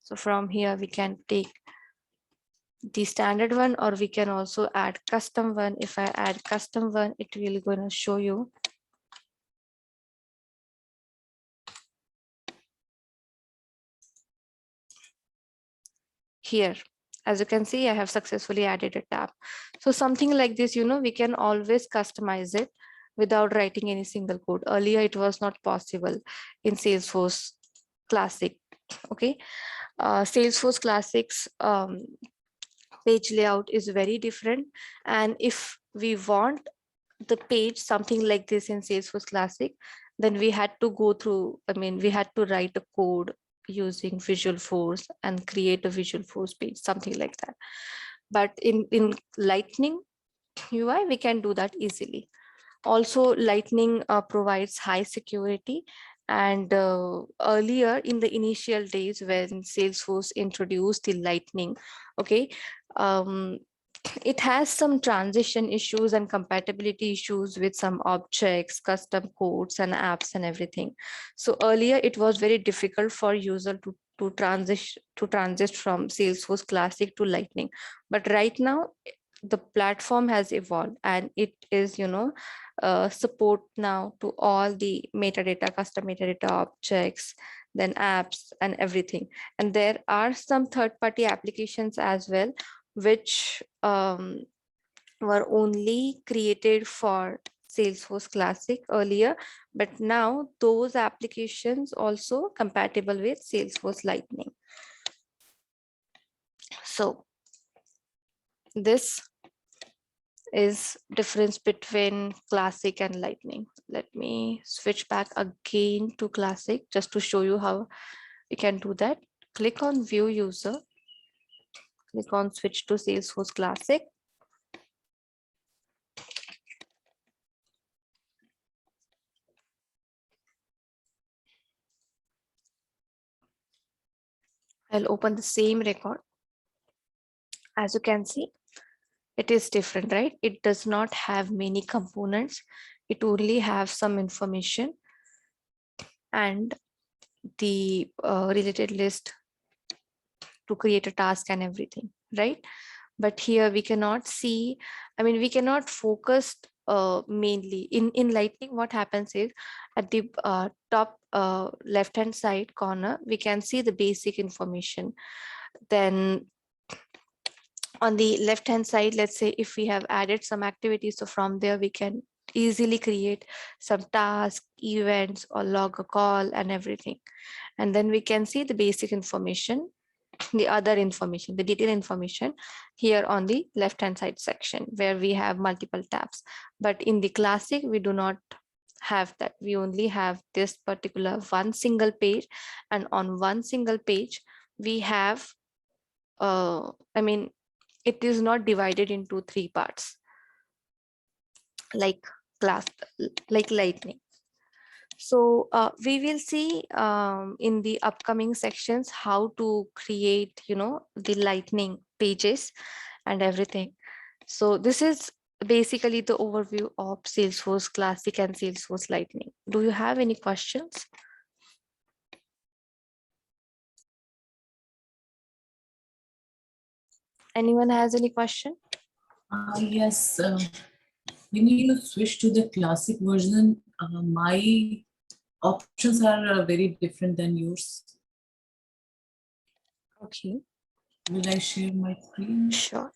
So from here we can take the standard one, or we can also add custom one. If I add custom one, it will gonna show you here. As you can see, I have successfully added a tab. So something like this, we can always customize it without writing any single code. Earlier, it was not possible in Salesforce Classic. Okay, Salesforce Classic's page layout is very different, and if we want the page something like this in Salesforce Classic, then we had to go through, we had to write a code using Visual Force and create a Visual Force page, something like that. But in Lightning UI, we can do that easily. Also, Lightning provides high security. And earlier in the initial days when Salesforce introduced the Lightning, okay, it has some transition issues and compatibility issues with some objects, custom codes and apps and everything. So earlier it was very difficult for user to transit from Salesforce Classic to Lightning. But right now the platform has evolved and it is, support now to all the metadata, custom metadata objects, then apps and everything. And there are some third-party applications as well, which were only created for Salesforce Classic earlier, but now those applications also compatible with Salesforce Lightning. So this is difference between Classic and Lightning. Let me switch back again to Classic just to show you how you can do that. Click on View User. Click on Switch to Salesforce Classic. I'll open the same record. As you can see, it is different, right? It does not have many components. It only have some information and the related list to create a task and everything, right? But here we cannot see, we cannot focus mainly in Lightning. What happens is at the top left hand side corner, we can see the basic information. Then on the left hand side, let's say if we have added some activities, so from there we can easily create some tasks, events, or log a call and everything. And then we can see the basic information, the other information, the detailed information here on the left hand side section where we have multiple tabs. But in the Classic, we do not have that. We only have this particular one single page, and on one single page we have it is not divided into 3 parts like Lightning. So we will see in the upcoming sections how to create, the Lightning pages and everything. So this is basically the overview of Salesforce Classic and Salesforce Lightning. Do you have any questions? Anyone has any question? Yes. When you switch to the Classic version, my options are very different than yours. Okay. Will I share my screen? Sure.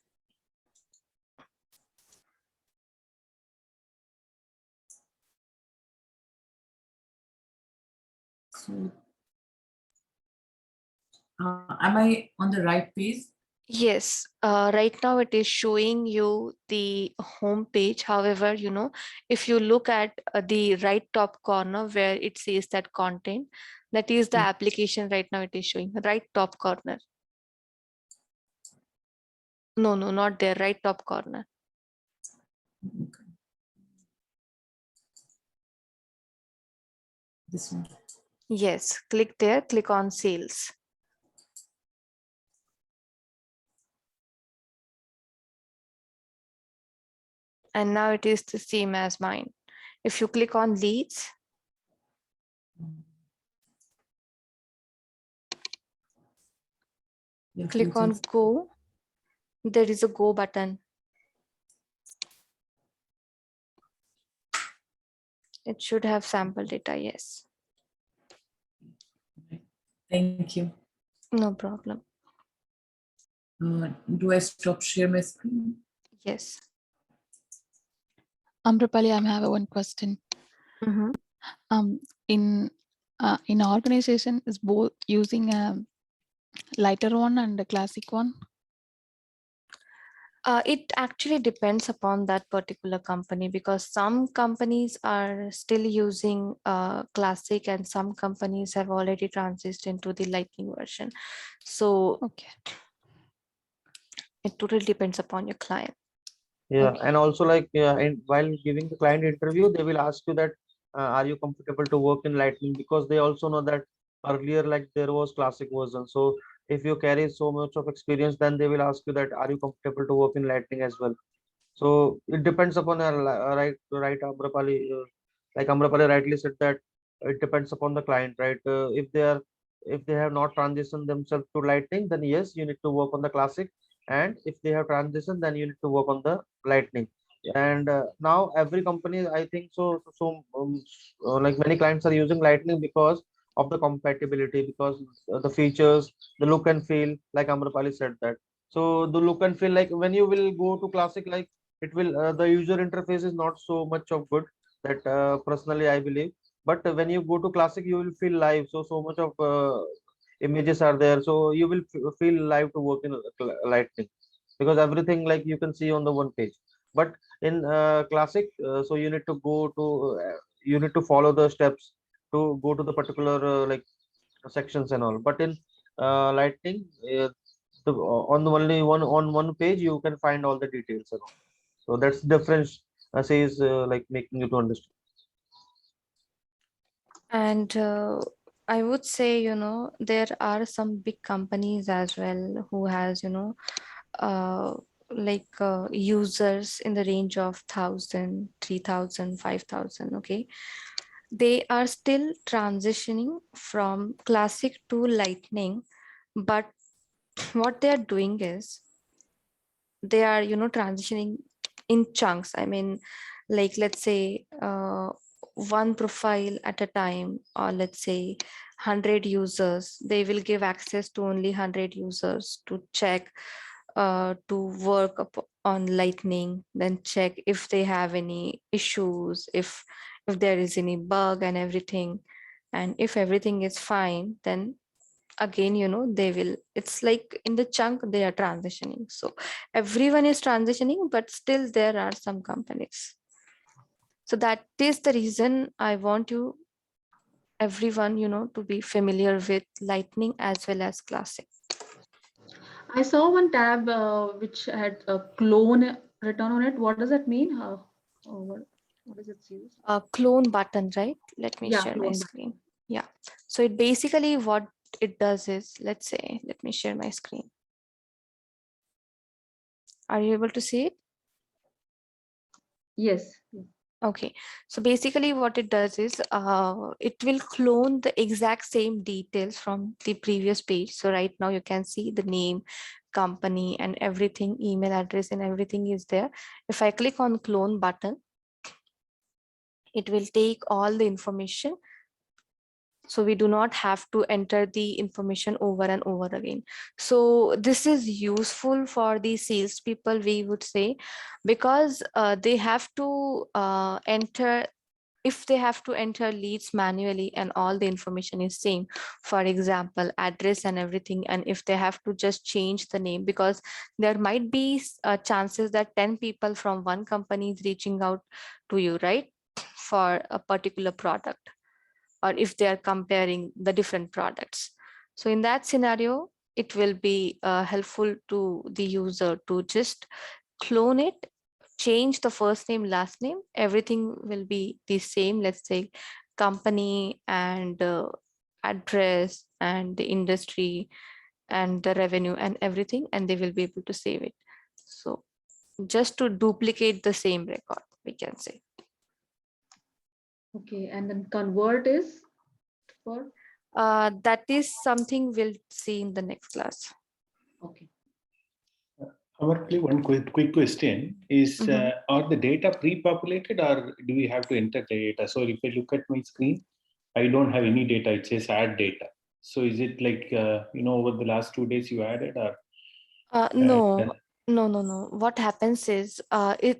So, am I on the right page? Yes, right now it is showing you the home page. However, if you look at the right top corner where it says that content, that is the application right now it is showing, right top corner. No, not there, right top corner. This one. Yes, click there, click on sales. And now it is the same as mine. If you click on leads, click on go, there is a go button. It should have sample data, yes. Thank you. No problem. Do I stop share my screen? Yes. Amrapali, I have one question. In organization, is both using a lighter one and a classic one? It actually depends upon that particular company, because some companies are still using classic and some companies have already transitioned to the lightning version. So okay, it totally depends upon your client. Yeah, and also like while giving the client interview, they will ask you that are you comfortable to work in Lightning, because they also know that earlier like there was classic version. So if you carry so much of experience, then they will ask you that are you comfortable to work in Lightning as well. So it depends upon right Amrapali, like Amrapali rightly said that it depends upon the client, right? If they have not transitioned themselves to Lightning, then yes, you need to work on the classic, and if they have transitioned, then you need to work on the Lightning. And now every company, I think like many clients are using Lightning because of the compatibility, because the features, the look and feel, like Amrapali said that. So the look and feel, like when you will go to classic, like it will the user interface is not so much of good, that personally I believe. But when you go to classic, you will feel live, so much of images are there, so you will feel live to work in Lightning, because everything like you can see on the one page. But in classic, so you need to go to you need to follow the steps to go to the particular like sections and all. But in Lightning, on the only one page you can find all the details and all. So that's the difference, says like making you to understand. And I would say, there are some big companies as well who has, uh, users in the range of 1,000, 3,000, 5,000. Okay. They are still transitioning from classic to lightning, but what they are doing is they are, transitioning in chunks. I mean, like let's say one profile at a time, or let's say 100 users, they will give access to only 100 users to check, to work on lightning, then check if they have any issues, if there is any bug and everything. And if everything is fine, then again, they will, it's like in the chunk they are transitioning. So everyone is transitioning, but still there are some companies. So that is the reason I want you, everyone, to be familiar with lightning as well as classic. I saw one tab which had a clone written on it. What does that mean? What does it use? A clone button, right? Let me Yeah, share my clone. screen. Yeah. So it basically, what it does is, let's say, let me share my screen. Are you able to see it? Yes. Okay, so basically what it does is it will clone the exact same details from the previous page. So right now you can see the name, company and everything, email address and everything is there. If I click on clone button, it will take all the information. So we do not have to enter the information over and over again. So this is useful for the salespeople, we would say, because they have to enter, if they have to enter leads manually and all the information is same, for example address and everything, and if they have to just change the name, because there might be chances that 10 people from one company is reaching out to you, right, for a particular product, or if they are comparing the different products. So in that scenario, it will be helpful to the user to just clone it, change the first name, last name, everything will be the same. Let's say company and address and the industry and the revenue and everything, and they will be able to save it. So just to duplicate the same record, we can say. Okay, and then convert is for? That is something we'll see in the next class. Okay. Amarpali, one quick question is, are the data pre-populated or do we have to enter the data? So if I look at my screen, I don't have any data, it says add data. So is it like, over the last 2 days you added or? No, No. What happens is,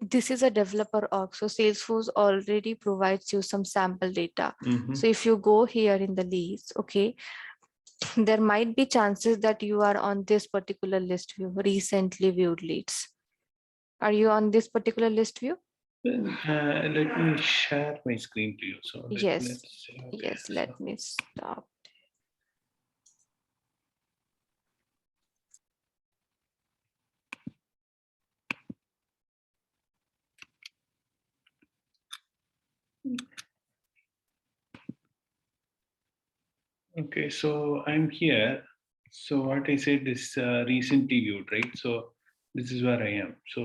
this is a developer org. So Salesforce already provides you some sample data. So if you go here in the leads, okay, there might be chances that you are on this particular list view, recently viewed leads. Are you on this particular list view? Let me share my screen to you. So Yes. let's see. Okay, Yes, so let me stop. okay, so I'm here. So what I said is recently viewed, right? So this is where I am. So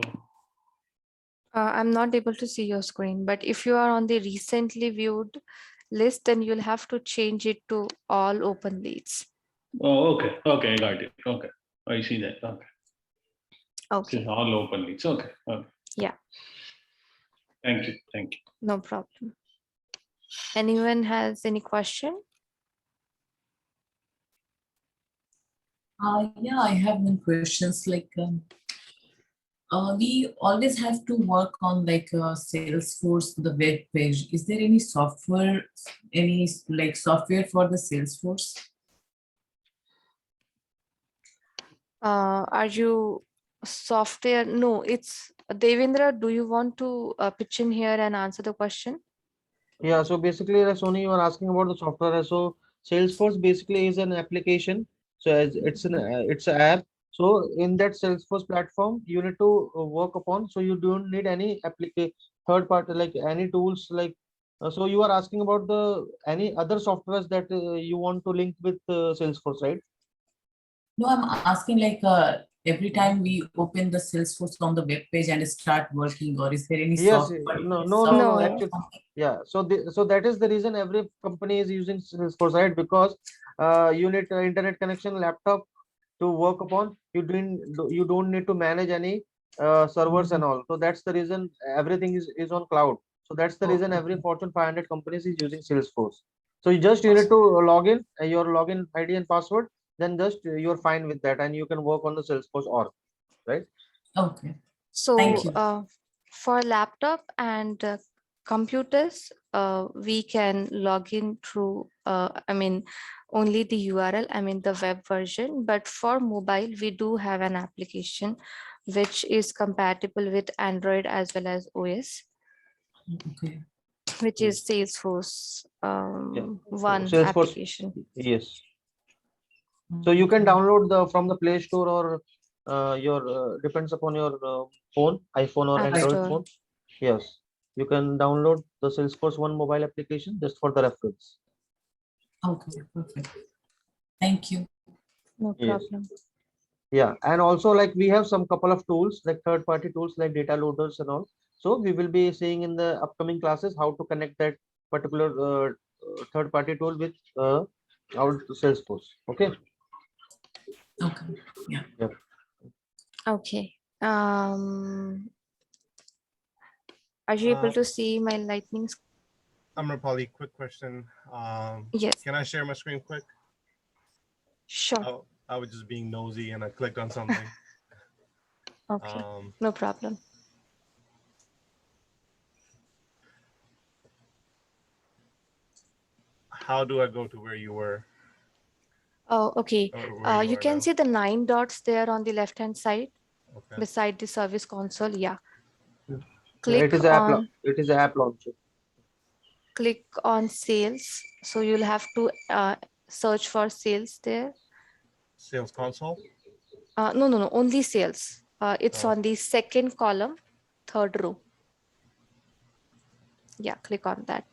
I'm not able to see your screen, but if you are on the recently viewed list, then you'll have to change it to all open leads. oh, okay, I got it. Okay, I see that. Okay, this is Okay. all open leads. Okay, okay. Yeah. Thank you. No problem. Anyone has any question? Yeah, I have one questions like we always have to work on like Salesforce, the web page. Is there any software, any like software for the Salesforce? Are you software? No, it's Devendra. Do you want to pitch in here and answer the question? Yeah, so basically, like Sony, you are asking about the software. So Salesforce basically is an application. So as it's an app. So in that Salesforce platform, you need to work upon. So you don't need any application third party like any tools like. So you are asking about the any other softwares that you want to link with Salesforce, right? No, I'm asking like every time we open the Salesforce on the web page and start working, or is there any Yes, software? no. Actually, yeah. So that is the reason every company is using Salesforce, right? Because you need internet connection, laptop to work upon. You don't need to manage any servers and all. So that's the reason everything is on cloud. So that's the reason every Fortune 500 companies is using Salesforce. So you need to log in your login ID and password. Then just you're fine with that, and you can work on the Salesforce org, right? Okay. So Thank you. for laptop and computers, we can log in through, only the URL, the web version. But for mobile, we do have an application which is compatible with Android as well as OS, Okay. which is Salesforce Yeah. one Salesforce, application. yes. So you can download the from the Play Store or your depends upon your phone, iPhone or App Android Store. phone. Yes, you can download the Salesforce One mobile application just for the reference. Okay, perfect. Thank you. No Yes. problem. Yeah, and also like we have some couple of tools like third-party tools like data loaders and all. So we will be seeing in the upcoming classes how to connect that particular third-party tool with our Salesforce. Okay. Okay. Yeah. Yep. Okay. Are you able to see my lightning? I'm gonna probably quick question. Yes. Can I share my screen quick? Sure. I was just being nosy and I clicked on something. Okay. No problem. How do I go to where you were? Oh, okay. You can see the 9 dots there on the left hand side, beside the service console. Yeah. Click It is on. It is app launcher. Click on sales. So you'll have to search for sales there. Sales console? No. Only sales. It's on the second column, third row. Yeah, click on that.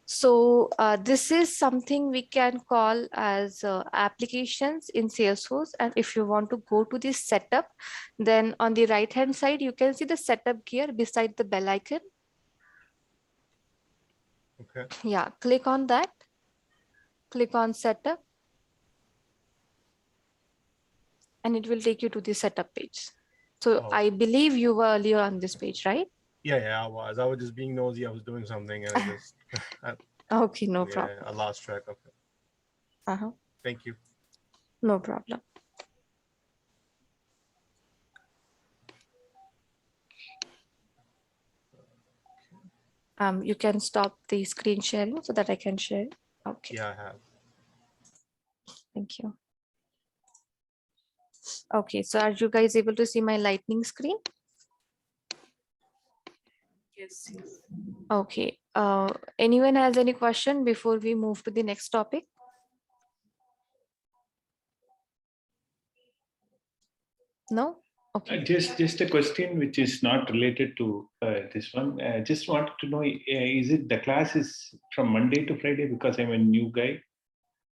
So this is something we can call as applications in Salesforce. And if you want to go to the setup, then on the right hand side, you can see the setup gear beside the bell icon. Okay. Yeah, click on that. Click on setup. And it will take you to the setup page. So I believe you were earlier on this page, right? Yeah, I was. I was just being nosy. I was doing something and I just. Okay, no yeah, problem. I lost track of it. Thank you. No problem. You can stop the screen sharing so that I can share. Okay, Yeah, I have. thank you. Okay, so are you guys able to see my lightning screen? Yes, yes. Okay. Anyone has any question before we move to the next topic? No? Okay. Just a question which is not related to this one. Just wanted to know, is it the class is from Monday to Friday because I'm a new guy?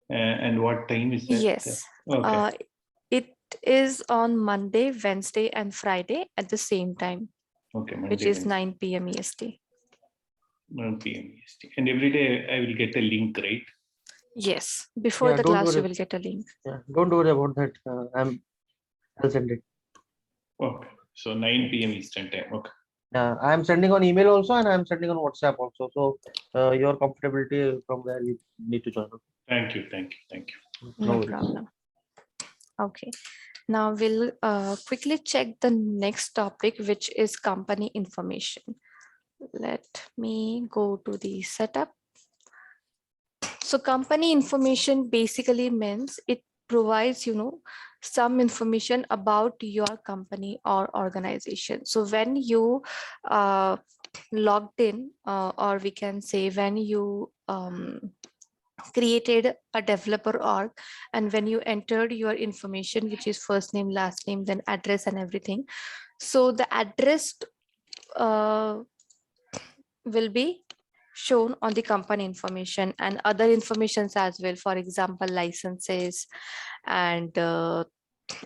And what time is that? Yes. Okay. It is on Monday, Wednesday, and Friday at the same time, Okay, Monday, which is Wednesday, 9 p.m. EST. 9 p.m. EST. And every day I will get a link, right? Yes. Before Yeah, the don't class, you worry. will get a link. Yeah, don't worry about that. I'll send it. Okay. So 9 p.m. Eastern time. Okay. Yeah, I'm sending on email also, and I'm sending on WhatsApp also. So your comfortability from where you need to join. Thank you. Thank you. Thank you. No worries. problem. Okay. Now we'll quickly check the next topic, which is company information. Let me go to the setup. So company information basically means it provides, some information about your company or organization. So when you logged in, or we can say when you created a developer org, and when you entered your information, which is first name, last name, then address and everything. So the address will be shown on the company information and other informations as well. For example, licenses and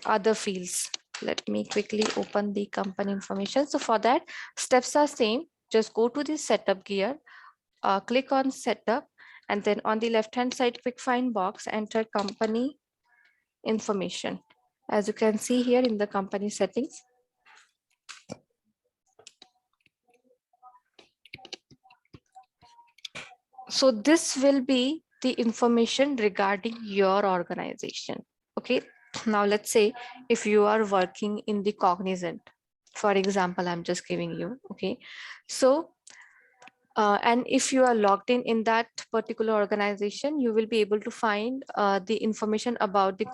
other fields. Let me quickly open the company information. So for that, steps are same. Just go to the setup gear, click on setup, and then on the left hand side quick find box, enter company information. As you can see here in the company settings, so this will be the information regarding your organization. Okay, now let's say if you are working in the Cognizant, for example, I'm just giving you. Okay, so and if you are logged in that particular organization, you will be able to find the information about the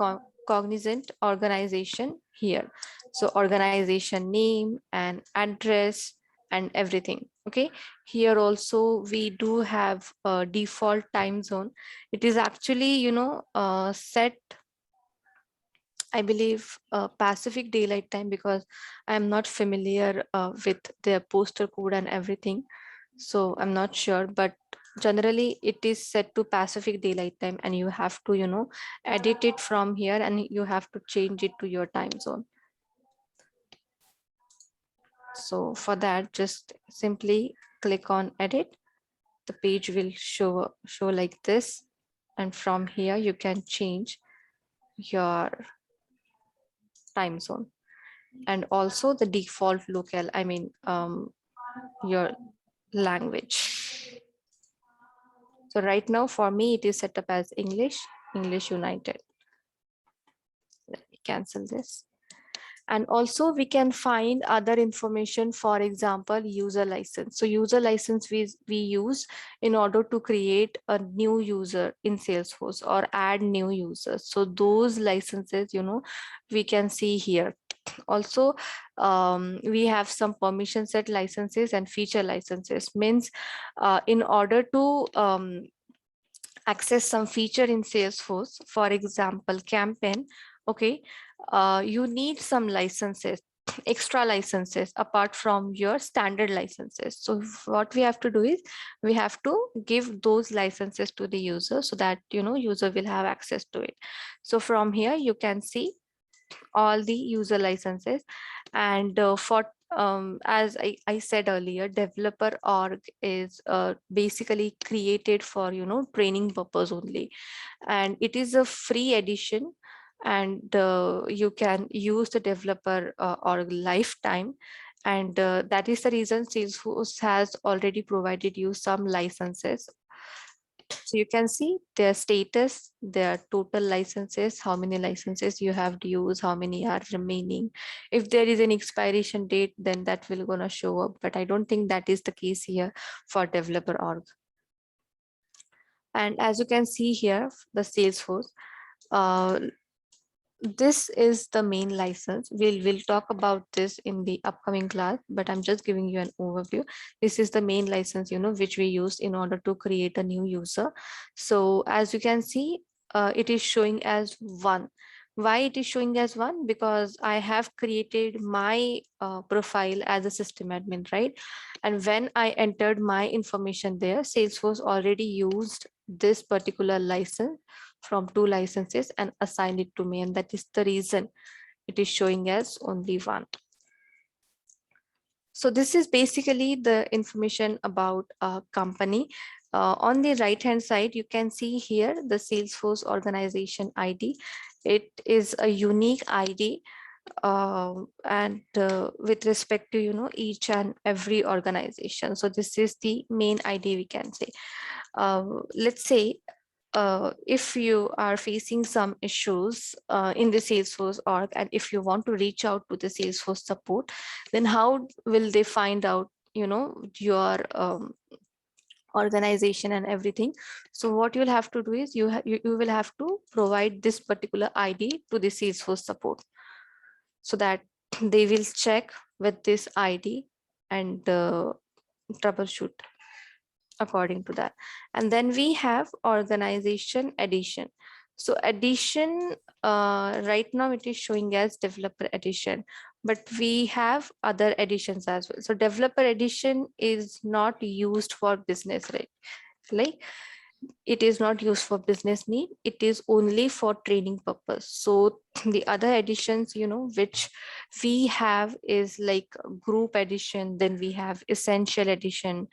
Cognizant organization here. So organization name and address and everything. Okay, here also we do have a default time zone. It is actually, set, I believe, Pacific Daylight Time, because I'm not familiar with their postal code and everything. So I'm not sure, but generally it is set to Pacific Daylight Time, and you have to, edit it from here, and you have to change it to your time zone. So for that, just simply click on edit. The page will show like this. And from here, you can change your time zone and also the default local, your language. So right now for me, it is set up as English United. Let me cancel this. And also we can find other information, for example, user license. So user license we use in order to create a new user in Salesforce or add new users. So those licenses, we can see here. Also, we have some permission set licenses and feature licenses. Means in order to access some feature in Salesforce, for example, campaign, okay, you need some licenses, extra licenses apart from your standard licenses. So what we have to do is we have to give those licenses to the user so that, user will have access to it. So from here, you can see all the user licenses. And as I said earlier, developer org is basically created for training purpose only, and it is a free edition, and you can use the developer org lifetime. And that is the reason Salesforce has already provided you some licenses So you can see their status, their total licenses, how many licenses you have to use, how many are remaining. If there is an expiration date, then that will gonna show up, but I don't think that is the case here for developer org. And as you can see here, the Salesforce, this is the main license. We'll talk about this in the upcoming class, but I'm just giving you an overview. This is the main license, which we use in order to create a new user. So as you can see, it is showing as 1. Why it is showing as 1? Because I have created my profile as a system admin, right? And when I entered my information there, Salesforce already used this particular license from 2 licenses and assigned it to me, and that is the reason it is showing as only 1. So this is basically the information about a company. On the right hand side, you can see here the Salesforce organization ID. It is a unique ID, and with respect to each and every organization. So this is the main ID, we can say. Let's say if you are facing some issues in the Salesforce org, and if you want to reach out to the Salesforce support, then how will they find out your organization and everything? So what you'll have to do is you will have to provide this particular ID to the Salesforce support, so that they will check with this ID and troubleshoot according to that. And then we have organization edition. So edition, right now it is showing as developer edition, but we have other editions as well. So developer edition is not used for business, right? Like, it is not used for business need, it is only for training purpose. So the other editions which we have is like group edition, then we have essential edition,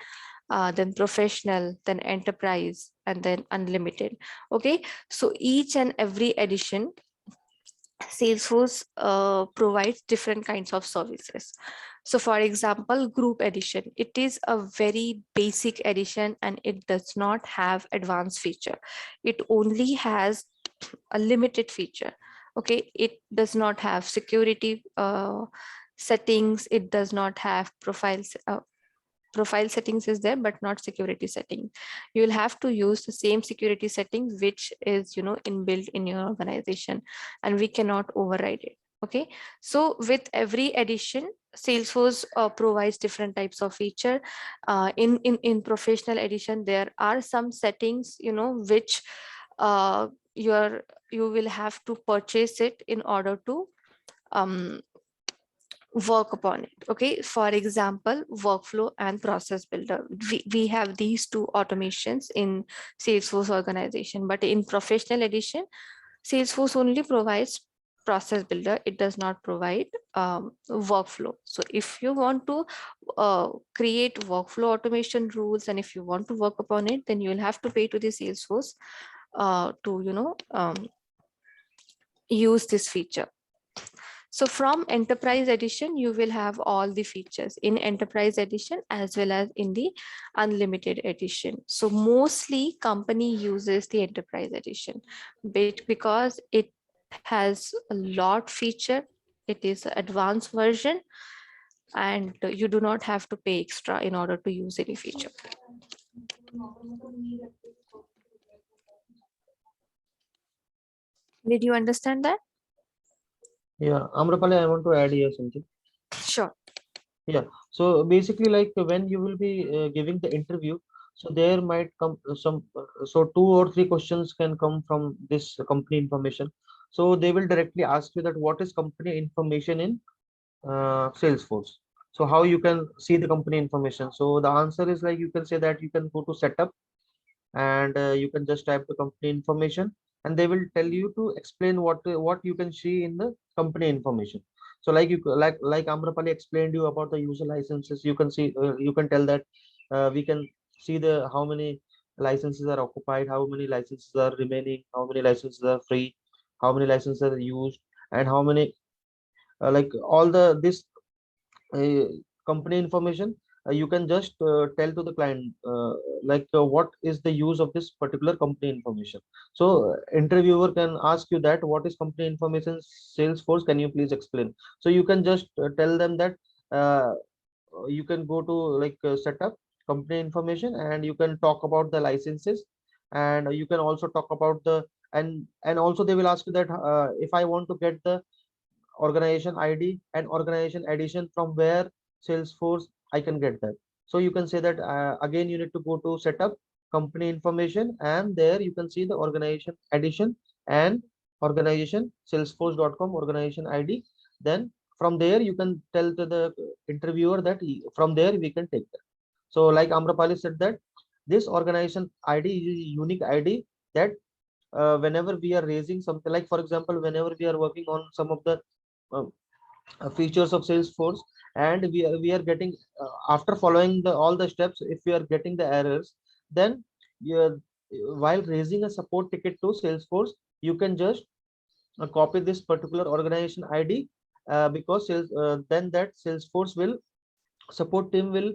then professional, then enterprise, and then unlimited. Okay, so each and every edition, Salesforce provides different kinds of services. So for example, group edition, it is a very basic edition and it does not have advanced feature. It only has a limited feature. Okay, it does not have security settings, it does not have profiles. Profile settings is there, but not security setting. You will have to use the same security setting which is inbuilt in your organization, and we cannot override it. Okay, so with every edition, Salesforce provides different types of feature. In professional edition, there are some settings which you will have to purchase it in order to um, work upon it. Okay, for example, workflow and process builder. We have these 2 automations in Salesforce organization, but in professional edition, Salesforce only provides process builder, it does not provide workflow. So if you want to create workflow automation rules, and if you want to work upon it, then you will have to pay to the Salesforce to use this feature. So from enterprise edition, you will have all the features in enterprise edition as well as in the unlimited edition. So mostly company uses the enterprise edition, because it has a lot feature. It is an advanced version and you do not have to pay extra in order to use any feature. Did you understand that? Yeah, Amrapali, I want to add here something. Sure. Yeah, so basically, like when you will be giving the interview, so there might come so 2 or 3 questions can come from this company information. So they will directly ask you that what is company information in Salesforce. So how you can see the company information. So the answer is like you can say that you can go to setup and you can just type the company information, and they will tell you to explain what you can see in the company information. So like like Amrapali explained you about the user licenses, you can see you can tell that we can see the how many licenses are occupied, how many licenses are remaining, how many licenses are free, how many licenses are used, and how many like all the this company information you can just tell to the client what is the use of this particular company information. So interviewer can ask you that what is company information Salesforce, can you please explain? So you can just tell them that uh, you can go to set up company information, and you can talk about the licenses, and you can also talk about the, and also they will ask you that if I want to get the organization ID and organization addition, from where Salesforce I can get that. So you can say that again you need to go to setup company information, and there you can see the organization addition and organization salesforce.com organization ID. Then from there you can tell to the interviewer that from there we can take that. So like Amrapali said that this organization ID is a unique ID that whenever we are raising something, like for example whenever we are working on some of the uh, features of Salesforce, and we are getting after following all the steps, if we are getting the errors, then you, while raising a support ticket to Salesforce, you can just copy this particular organization ID, because then that Salesforce will support team will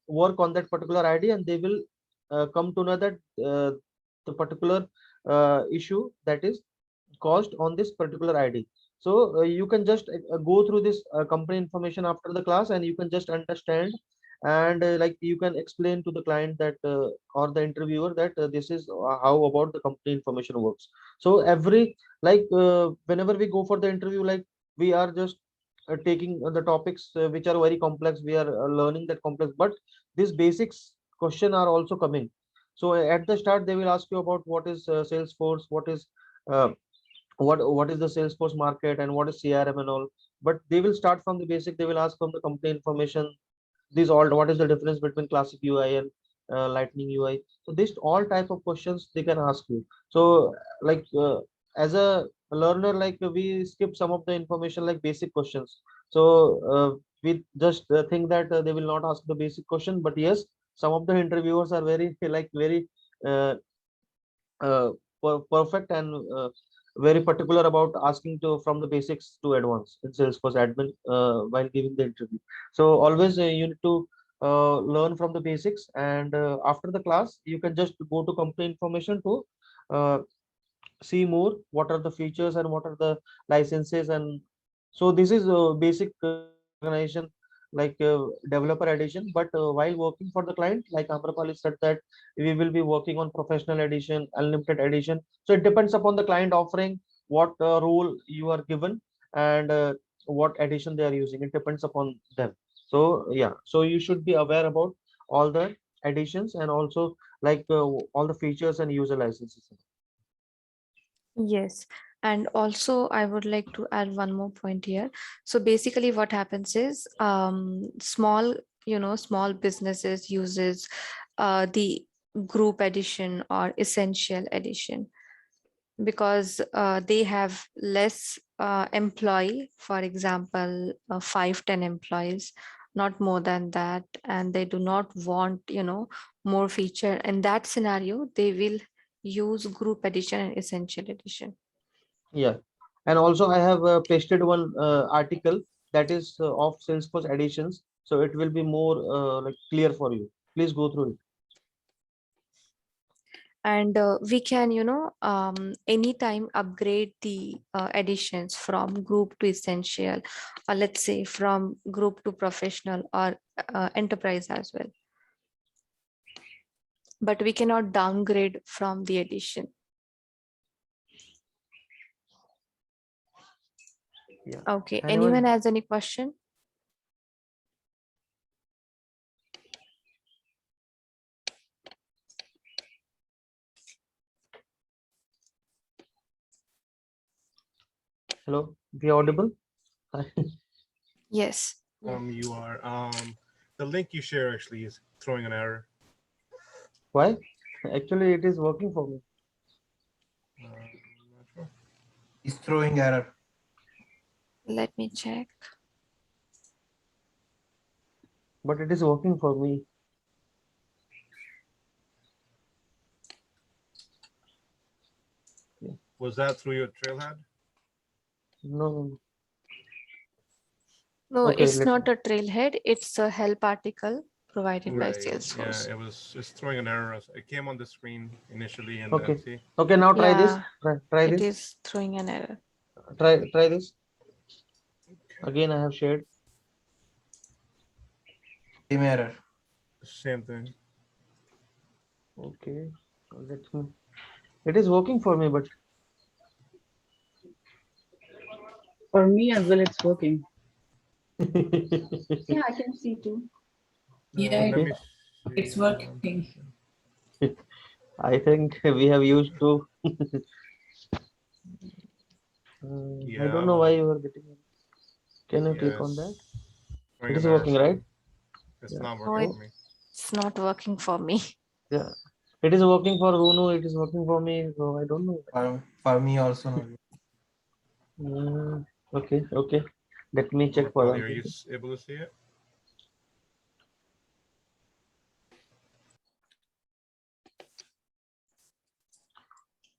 work on that particular ID, and they will come to know that the particular issue that is caused on this particular ID. So you can just go through this company information after the class, and you can just understand, and you can explain to the client that or the interviewer that this is how about the company information works. So every whenever we go for the interview, we are just taking the topics which are very complex, we are learning that complex, but these basics question are also coming. So at the start they will ask you about what is Salesforce, uh, what is the Salesforce market, and what is CRM and all. But they will start from the basic, they will ask from the company information, these all, what is the difference between classic UI and lightning UI. So this all type of questions they can ask you. So as a learner, we skip some of the information like basic questions. So we just think that they will not ask the basic question, but yes, some of the interviewers are very very uh, perfect, and very particular about asking to from the basics to advance in Salesforce admin while giving the interview. So always you need to learn from the basics, and after the class you can just go to company information to uh, see more what are the features and what are the licenses. And so this is basic organization developer edition. But while working for the client, like Amrapali said that we will be working on professional edition, unlimited edition. So it depends upon the client offering what role you are given, and what edition they are using. It depends upon them. So yeah, so you should be aware about all the editions, and also all the features and user licenses. Yes. And also, I would like to add one more point here. So basically, what happens is small businesses uses the group edition or essential edition, because they have less employee, for example, 5-10 employees, not more than that, and they do not want more feature. In that scenario, they will use group edition and essential edition. Yeah, and also I have pasted one article that is of Salesforce editions, so it will be more clear for you. Please go through it. And we can anytime upgrade the editions from group to essential, or let's say from group to professional or enterprise as well, but we cannot downgrade from the edition. Yeah. Okay, anyone has any question? Hello, be audible? Yes. You are the link you share actually is throwing an error. Why? Actually, it is working for me. Not sure. It's throwing error. Let me check. But it is working for me. Was that through your Trailhead? No. No, Okay, it's let me. not a trailhead. It's a help article provided by Right. Yeah, Salesforce. it's throwing an error. It came on the screen initially, and then Okay. see. Okay, now try this. Yeah, Try it this. is throwing an error. Try this. Again, I have shared. Same error. Same thing. Okay. Let me. It is working for me, but For me as well, it's working. Yeah, I can see too. Yeah, Let okay. me it's see. working. I think we have used to. I don't know why you are getting it. Can you click on that? Throwing It is an error working, for me. right? It's Yeah. not No, working for me. it's not working for me. Yeah. It is working for Runu. It is working for me. So I don't know. For me also. Not. Okay. Okay. Let me check for Amrapali, that. are you able to see it?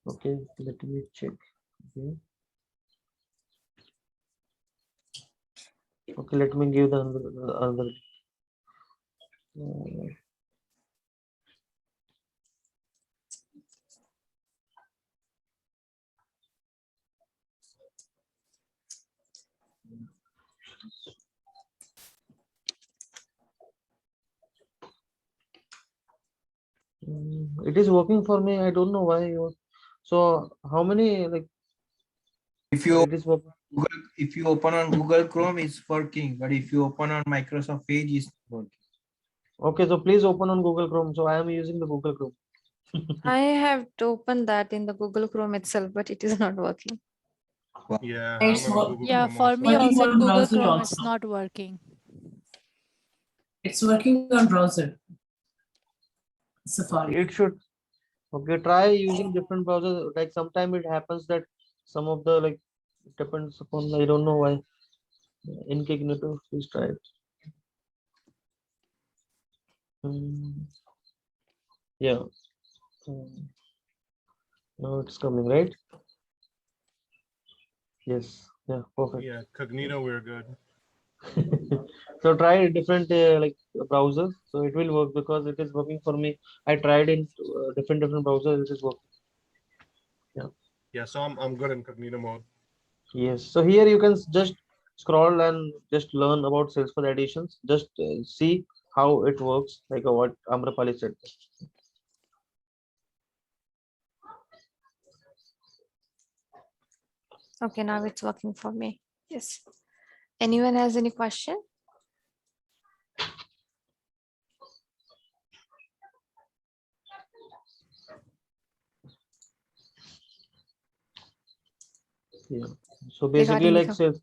Okay. Let me check. Okay. Okay. Let me give the other. It is working for me. I don't know why. So how many like If you it is working? Google, if you open on Google Chrome, it's working. But if you open on Microsoft Edge, it's not working. Okay, so please open on Google Chrome. So I am using the Google Chrome. I have to open that in the Google Chrome itself, but it is not working. Yeah, It's I'm on Google Yeah, Chrome for also. me working also in on Google browser Chrome, also. it's not working. It's working on browser. Safari. It should. Okay, try using different browsers. Like sometimes it happens that some of the like depends upon I don't know why. Incognito, please try it. Yeah. Now it's coming, right? Yes. Yeah, perfect. Yeah, Cognito, we're good. So try different like browsers. So it will work because it is working for me. I tried in different browsers. It is working. Yeah. Yeah, so I'm good in Cognito mode. Yes. So here you can just scroll and just learn about Salesforce additions. Just see how it works, like what Amrapali said. Okay, now it's working for me. Yes. Anyone has any question? Yeah. So Regarding the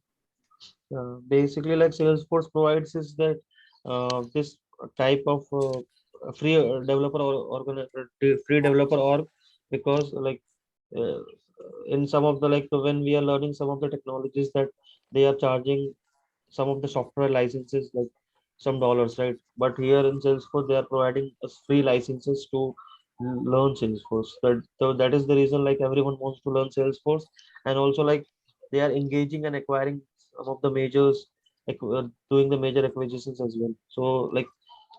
basically like Salesforce provides is that this type of free developer free developer org because like uh, in some of the like when we are learning some of the technologies that they are charging some of the software licenses like some dollars, right? But here in Salesforce they are providing us free licenses to learn Salesforce. So that is the reason like everyone wants to learn Salesforce, and also like they are engaging and acquiring some of the majors, like doing the major acquisitions as well. So like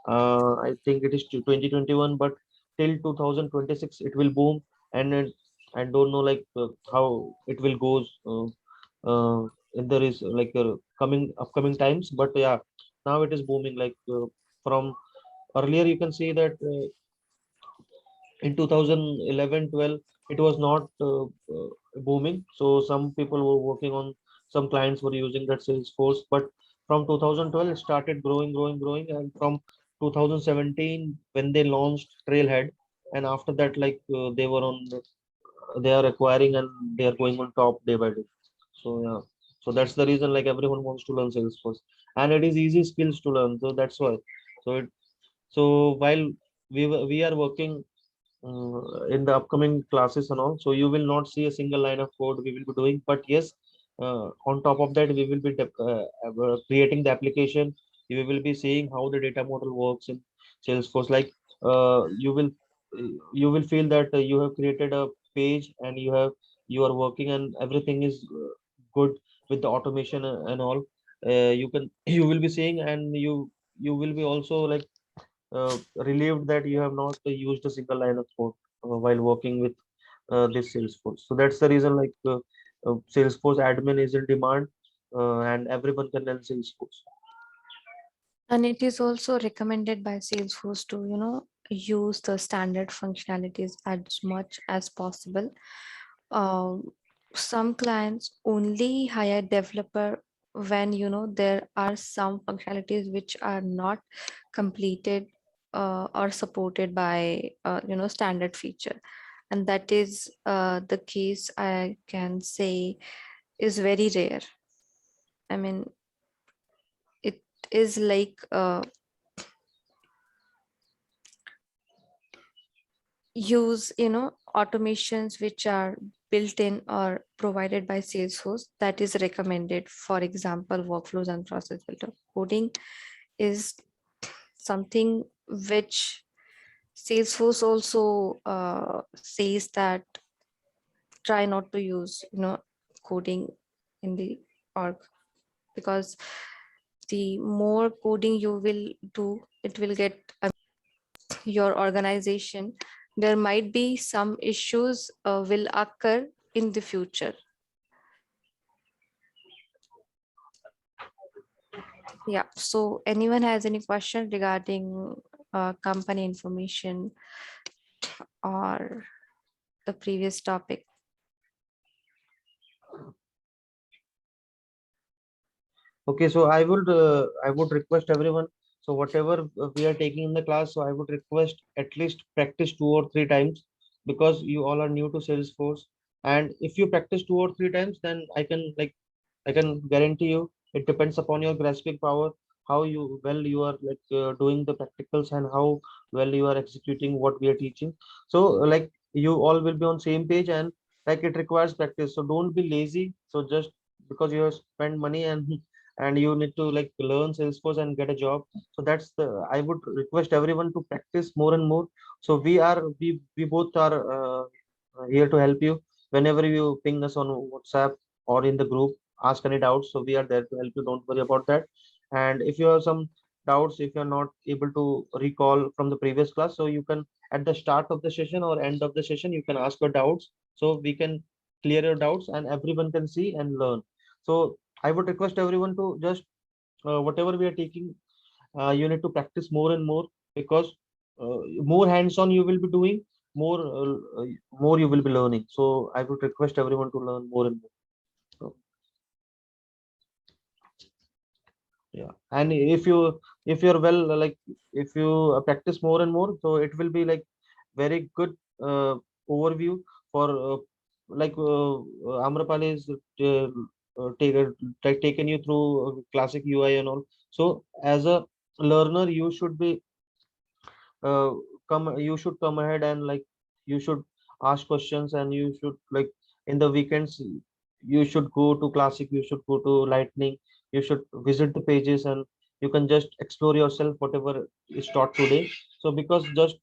I think it is 2021, but till 2026 it will boom, and then I don't know like how it will goes in there is like coming upcoming times, but yeah, now it is booming. Like from earlier, you can see that in 2011-12 it was not booming, so some people were working on some clients were using that Salesforce, but from 2012 it started growing, and from 2017 when they launched Trailhead, and after that like they were on they are acquiring and they are going on top day by day. So yeah, so that's the reason like everyone wants to learn Salesforce, and it is easy skills to learn, so that's why. So it so while we are working in the upcoming classes and all, so you will not see a single line of code we will be doing, but yes, on top of that we will be creating the application. You will be seeing how the data model works in Salesforce. Like you will feel that you have created a page and you are working and everything is good with the automation and all, you will be seeing, and you will be also like relieved that you have not used a single line of code while working with this Salesforce. So that's the reason like Salesforce admin is in demand, and everyone can learn Salesforce. And it is also recommended by Salesforce to, use the standard functionalities as much as possible. Um, some clients only hire developer when, there are some functionalities which are not completed or supported by, standard feature. And that is the case, I can say, is very rare. I mean, it is like use automations which are built in or provided by Salesforce, that is recommended. For example, workflows and process filter coding is something which Salesforce also says that try not to use coding in the org, because the more coding you will do, it will get your organization, there might be some issues will occur in the future. Yeah, so anyone has any question regarding company information or the previous topic? Okay, so I would request everyone. So whatever we are taking in the class, so I would request at least practice 2 or 3 times, because you all are new to Salesforce. And if you practice 2 or 3 times, then I can guarantee you it depends upon your grasping power, how well you are like doing the practicals, and how well you are executing what we are teaching. So like you all will be on same page, and like it requires practice. So don't be lazy. So just because you have spent money and you need to like learn Salesforce and get a job. So that's the I would request everyone to practice more and more. So we both are here to help you. Whenever you ping us on WhatsApp or in the group, ask any doubts, so we are there to help you. Don't worry about that. And if you have some doubts, if you're not able to recall from the previous class, so you can at the start of the session or end of the session, you can ask your doubts, so we can clear your doubts and everyone can see and learn. So I would request everyone to just whatever we are taking, you need to practice more and more, because more hands-on you will be doing, more more you will be learning. So I would request everyone to learn more and more. So, yeah, and if you're well like if you practice more and more, so it will be like very good overview for Amrapali is taken you through classic UI and all. So as a learner, uh, you should come ahead, and like you should ask questions, and you should like in the weekends you should go to classic, you should go to lightning, you should visit the pages, and you can just explore yourself whatever is taught today. So because just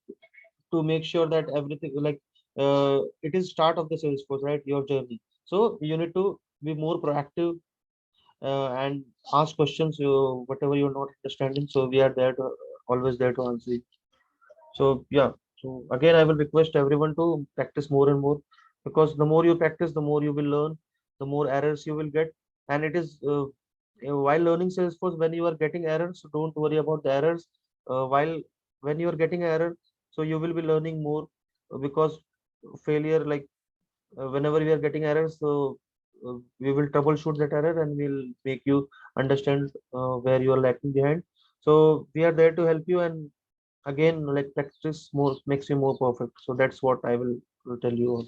to make sure that everything like it is start of the Salesforce, right, your journey. So you need to be more proactive and ask questions whatever you're not understanding. So we are there to always there to answer you. So yeah, so again, I will request everyone to practice more and more, because the more you practice, the more you will learn, the more errors you will get. And it is while learning Salesforce, when you are getting errors, so don't worry about the errors. While when you are getting error, so you will be learning more, because failure like whenever we are getting errors, so we will troubleshoot that error and we'll make you understand where you are lacking behind. So we are there to help you, and again like practice more makes you more perfect. So that's what I will tell you.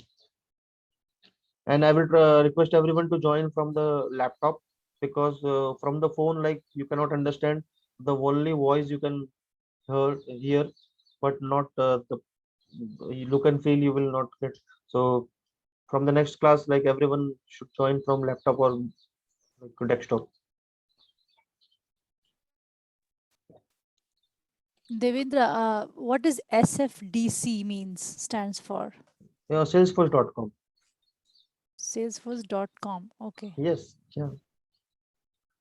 And I will request everyone to join from the laptop, because from the phone like you cannot understand, the only voice you can hear, but not the look and feel you will not get. So from the next class, like everyone should join from laptop or like, desktop. Devendra, what does SFDC stands for? Yeah, salesforce.com. Salesforce.com. Okay. Yes, yeah.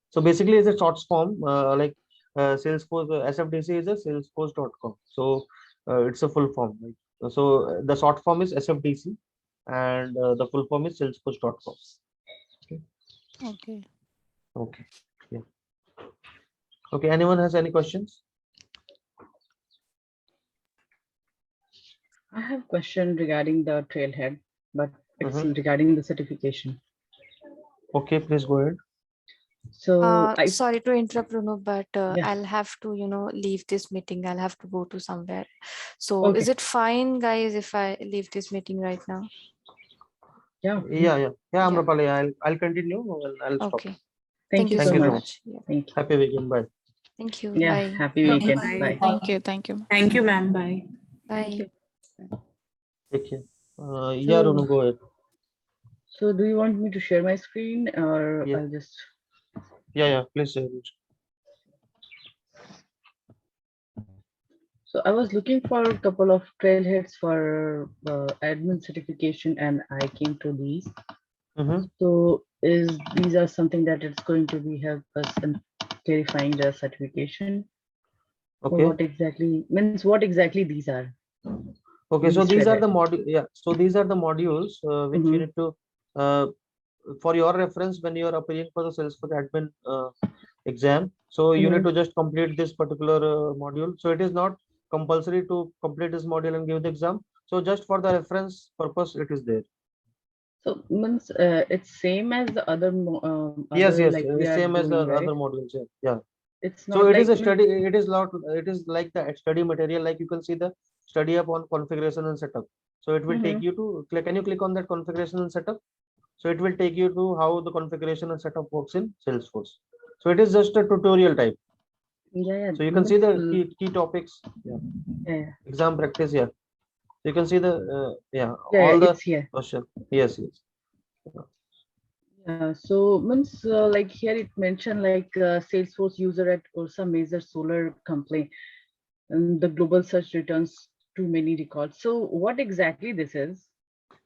So basically, it's a short form like Salesforce SFDC is a Salesforce.com. So it's a full form. Right? So the short form is SFDC, and the full form is Salesforce.com. Okay. Okay. Okay. Yeah. Okay. Anyone has any questions? I have a question regarding the Trailhead, but it's regarding the certification. Okay, please go ahead. So Sorry to interrupt, Bruno, but Yeah. I'll have to, leave this meeting. I'll have to go to somewhere. So Okay. is it fine, guys, if I leave this meeting right now? Yeah. Yeah. Amrapali, I'll continue. I'll stop. Okay. Thank you so much. Yeah. Thank you. Happy weekend. Bye. Thank you. Yeah. Bye. Happy weekend. Bye. Bye. Thank you. Thank you. Thank you, ma'am. Bye. Bye. Take care. Yeah, Runu, go ahead. So do you want me to share my screen or Yeah. I'll just... Yeah, please share it. So I was looking for a couple of trailheads for admin certification and I came to these. So these are something that it's going to be help us in clarifying the certification? Okay. Or what exactly these are? Okay, so These these are Trailhead. the module. Yeah, so these are the modules which you need to, for your reference, when you are appearing for the Salesforce admin exam. So you need to just complete this particular module. So it is not compulsory to complete this module and give the exam. So just for the reference purpose, it is there. So means it's same as the other. Yes, like we it's are same as the doing, right? other modules. Yeah. It's So not it is like a study. It is not. It is like the study material. Like you can see the study up on configuration and setup. So it will take you to click. Can you click on that configuration and setup? So it will take you to how the configuration and setup works in Salesforce. So it is just a tutorial type. Yeah. So you can see the key topics. Yeah. Exam practice. Yeah. You can see the all the it's here. question. Yes. Yeah, so means like here it mentioned like Salesforce user at Ursa major solar complaint and the global search returns too many records. So what exactly this is?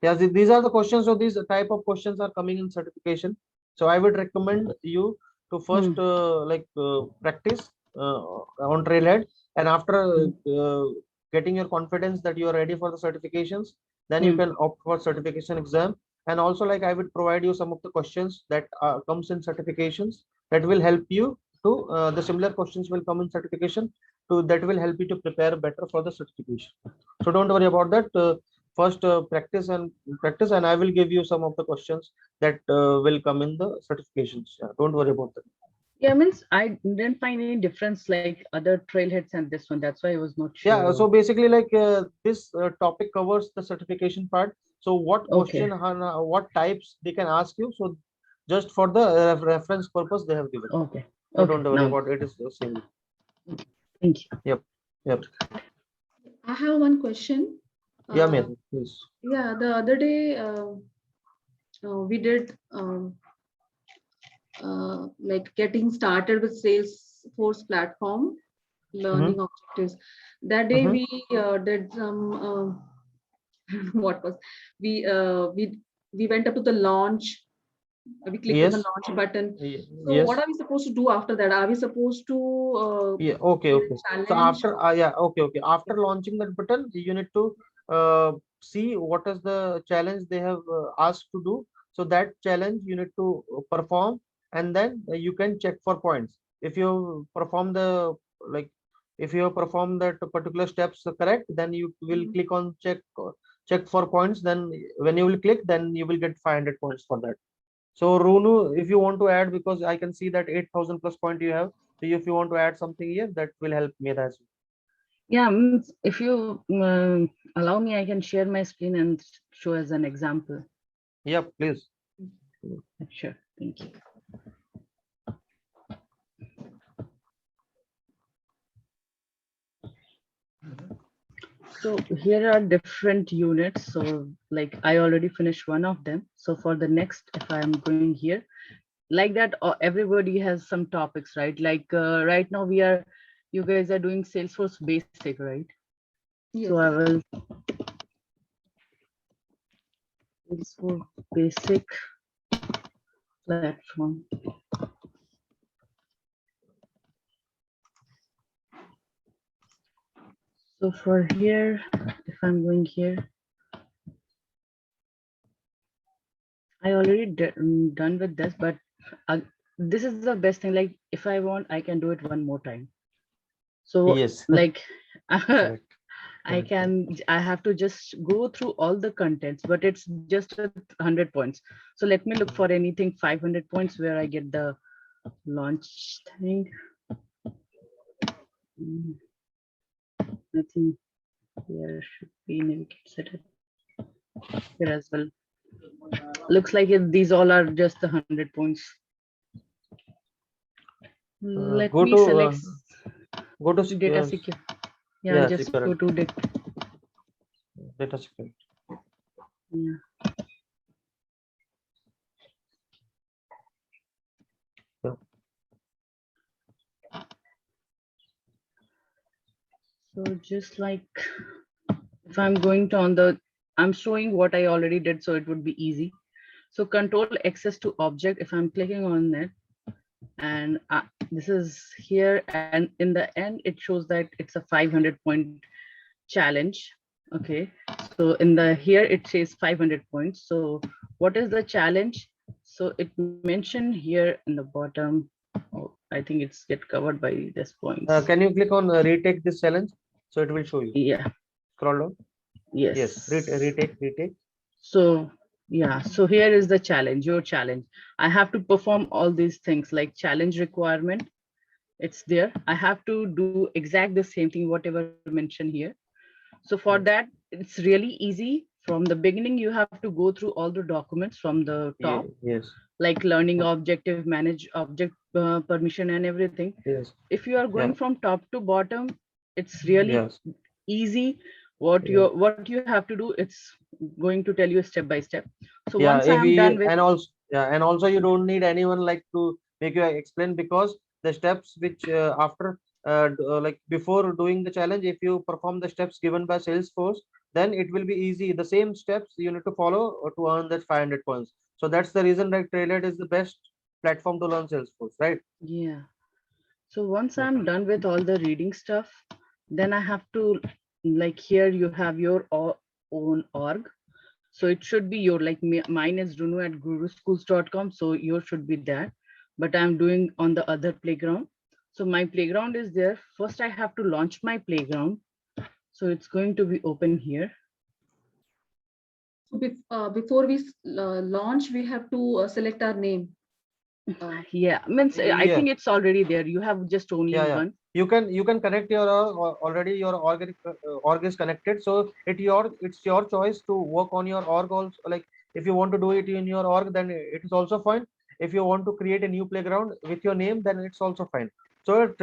Yeah, these are the questions. So these type of questions are coming in certification. So I would recommend you to first practice on Trailhead, and after getting your confidence that you are ready for the certifications, then you can opt for certification exam. And also, like, I would provide you some of the questions that comes in certifications that will help you to the similar questions will come in certification to that will help you to prepare better for the certification. So don't worry about that. First practice and I will give you some of the questions that will come in the certifications. Don't worry about that. Yeah, means I didn't find any difference like other trailheads and this one. That's why I was not sure. Yeah, so basically like this topic covers the certification part. So what question, what types they can ask you. So just for the reference purpose they have given. Okay. So don't worry about it. It is the same. Thank you. Yep. I have one question. Yeah, ma'am, please. Yeah, the other day we did like getting started with Salesforce platform learning objectives. That day we did some what was we went up to the launch. We clicked on the launch button. So what are we supposed to do after that? Are we supposed to okay. So challenge? after okay. After launching that button, you need to see what is the challenge they have asked to do. So that challenge you need to perform, and then you can check for points. If you perform if you perform that particular steps correct, then you will click on check for points. Then when you will click, then you will get 500 points for that. So Runu, if you want to add, because I can see that 8,000 plus point you have. So if you want to add something here, that will help me as well. Yeah, if you allow me, I can share my screen and show as an example. Yeah, please. Sure, thank you. So here are different units. So like I already finished one of them. So for the next, if I'm going here, like that, everybody has some topics, right? Like right now you guys are doing Salesforce Basic, right? Yes. So I will Salesforce Basic platform. So for here, if I'm going here, I already done with this, but this is the best thing. Like if I want, I can do it one more time. So Yes. like Correct. I have to just go through all the contents, but it's just 100 points. So let me look for anything 500 points where I get the launch thing. I think here should be navigate setup here as well. Looks like these all are just the 100 points. Let Go me to select data secure. Yeah, I'll just go to data security. Yeah. So just like if I'm going to I'm showing what I already did, so it would be easy. So control access to object, if I'm clicking on it, and this is here, and in the end, it shows that it's a 500 point challenge. Okay, so in the here it says 500 points. So what is the challenge? So it mentioned here in the bottom. Oh, I think it's get covered by this points. Can you click on retake this challenge? So it will show you. Yeah. Scroll down. Yes. Retake. So yeah, so here is the challenge, your challenge. I have to perform all these things like challenge requirement. It's there. I have to do exact the same thing, whatever mentioned here. So for that, it's really easy. From the beginning, you have to go through all the documents from the top. Yes. Like learning objective, manage object permission and everything. Yes. If you are going from top to bottom, it's really easy. What you have to do, it's going to tell you step by step. So once I'm done with, and also you don't need anyone like to make you explain, because the steps which after like before doing the challenge, if you perform the steps given by Salesforce, then it will be easy. The same steps you need to follow to earn that 500 points. So that's the reason that Trailhead is the best platform to learn Salesforce, right? Yeah. So once I'm done with all the reading stuff, then I have to, like here you have your own org. So it should be your, like mine is Runu at GuruSchools.com. So yours should be that, but I'm doing on the other playground. So my playground is there. First, I have to launch my playground. So it's going to be open here. So before we launch, we have to select our name. Yeah, means I think it's already there. You have just only one. You can connect your already your org is connected, so it's your choice to work on your org also. Like if you want to do it in your org, then it is also fine. If you want to create a new playground with your name, then it's also fine. So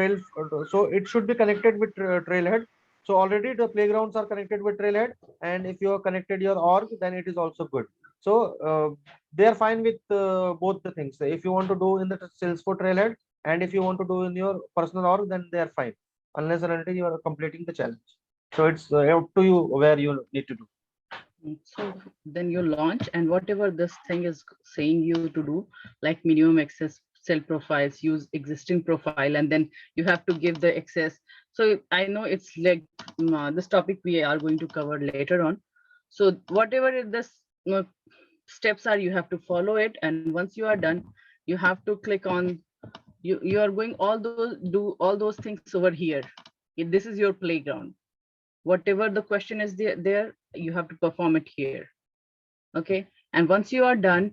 so it should be connected with Trailhead. So already the playgrounds are connected with Trailhead, and if you are connected your org, then it is also good. So they are fine with both the things. If you want to do in the Salesforce Trailhead, and if you want to do in your personal org, then they are fine, unless and until you are completing the challenge. So it's up to you where you need to do. So then you launch, and whatever this thing is saying you to do, like minimum access, cell profiles, use existing profile, and then you have to give the access. So I know it's like this topic we are going to cover later on. So whatever this steps are, you have to follow it. And once you are done, you have to click on, you are going do all those things over here. This is your playground. Whatever the question is there, you have to perform it here. Okay, and once you are done,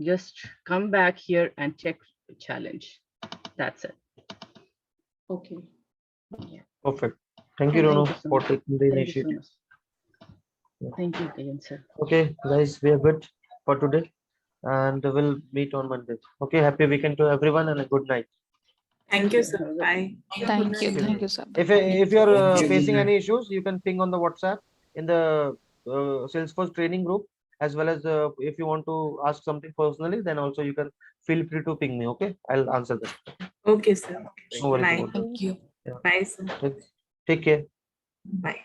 just come back here and check the challenge. That's it. Okay. Yeah. Perfect. Thank you, Rono, for taking the initiative. Thank you again, sir. Okay, guys, we are good for today, and we'll meet on Monday. Okay, happy weekend to everyone, and a good night. Thank you, sir. Bye. Thank you, sir. If you're facing any issues, you can ping on the WhatsApp in the Salesforce training group, as well as if you want to ask something personally, then also you can feel free to ping me. Okay, I'll answer that. Okay, sir. No worries Bye. about that. Thank you. Yeah. Bye, sir. Take care. Bye.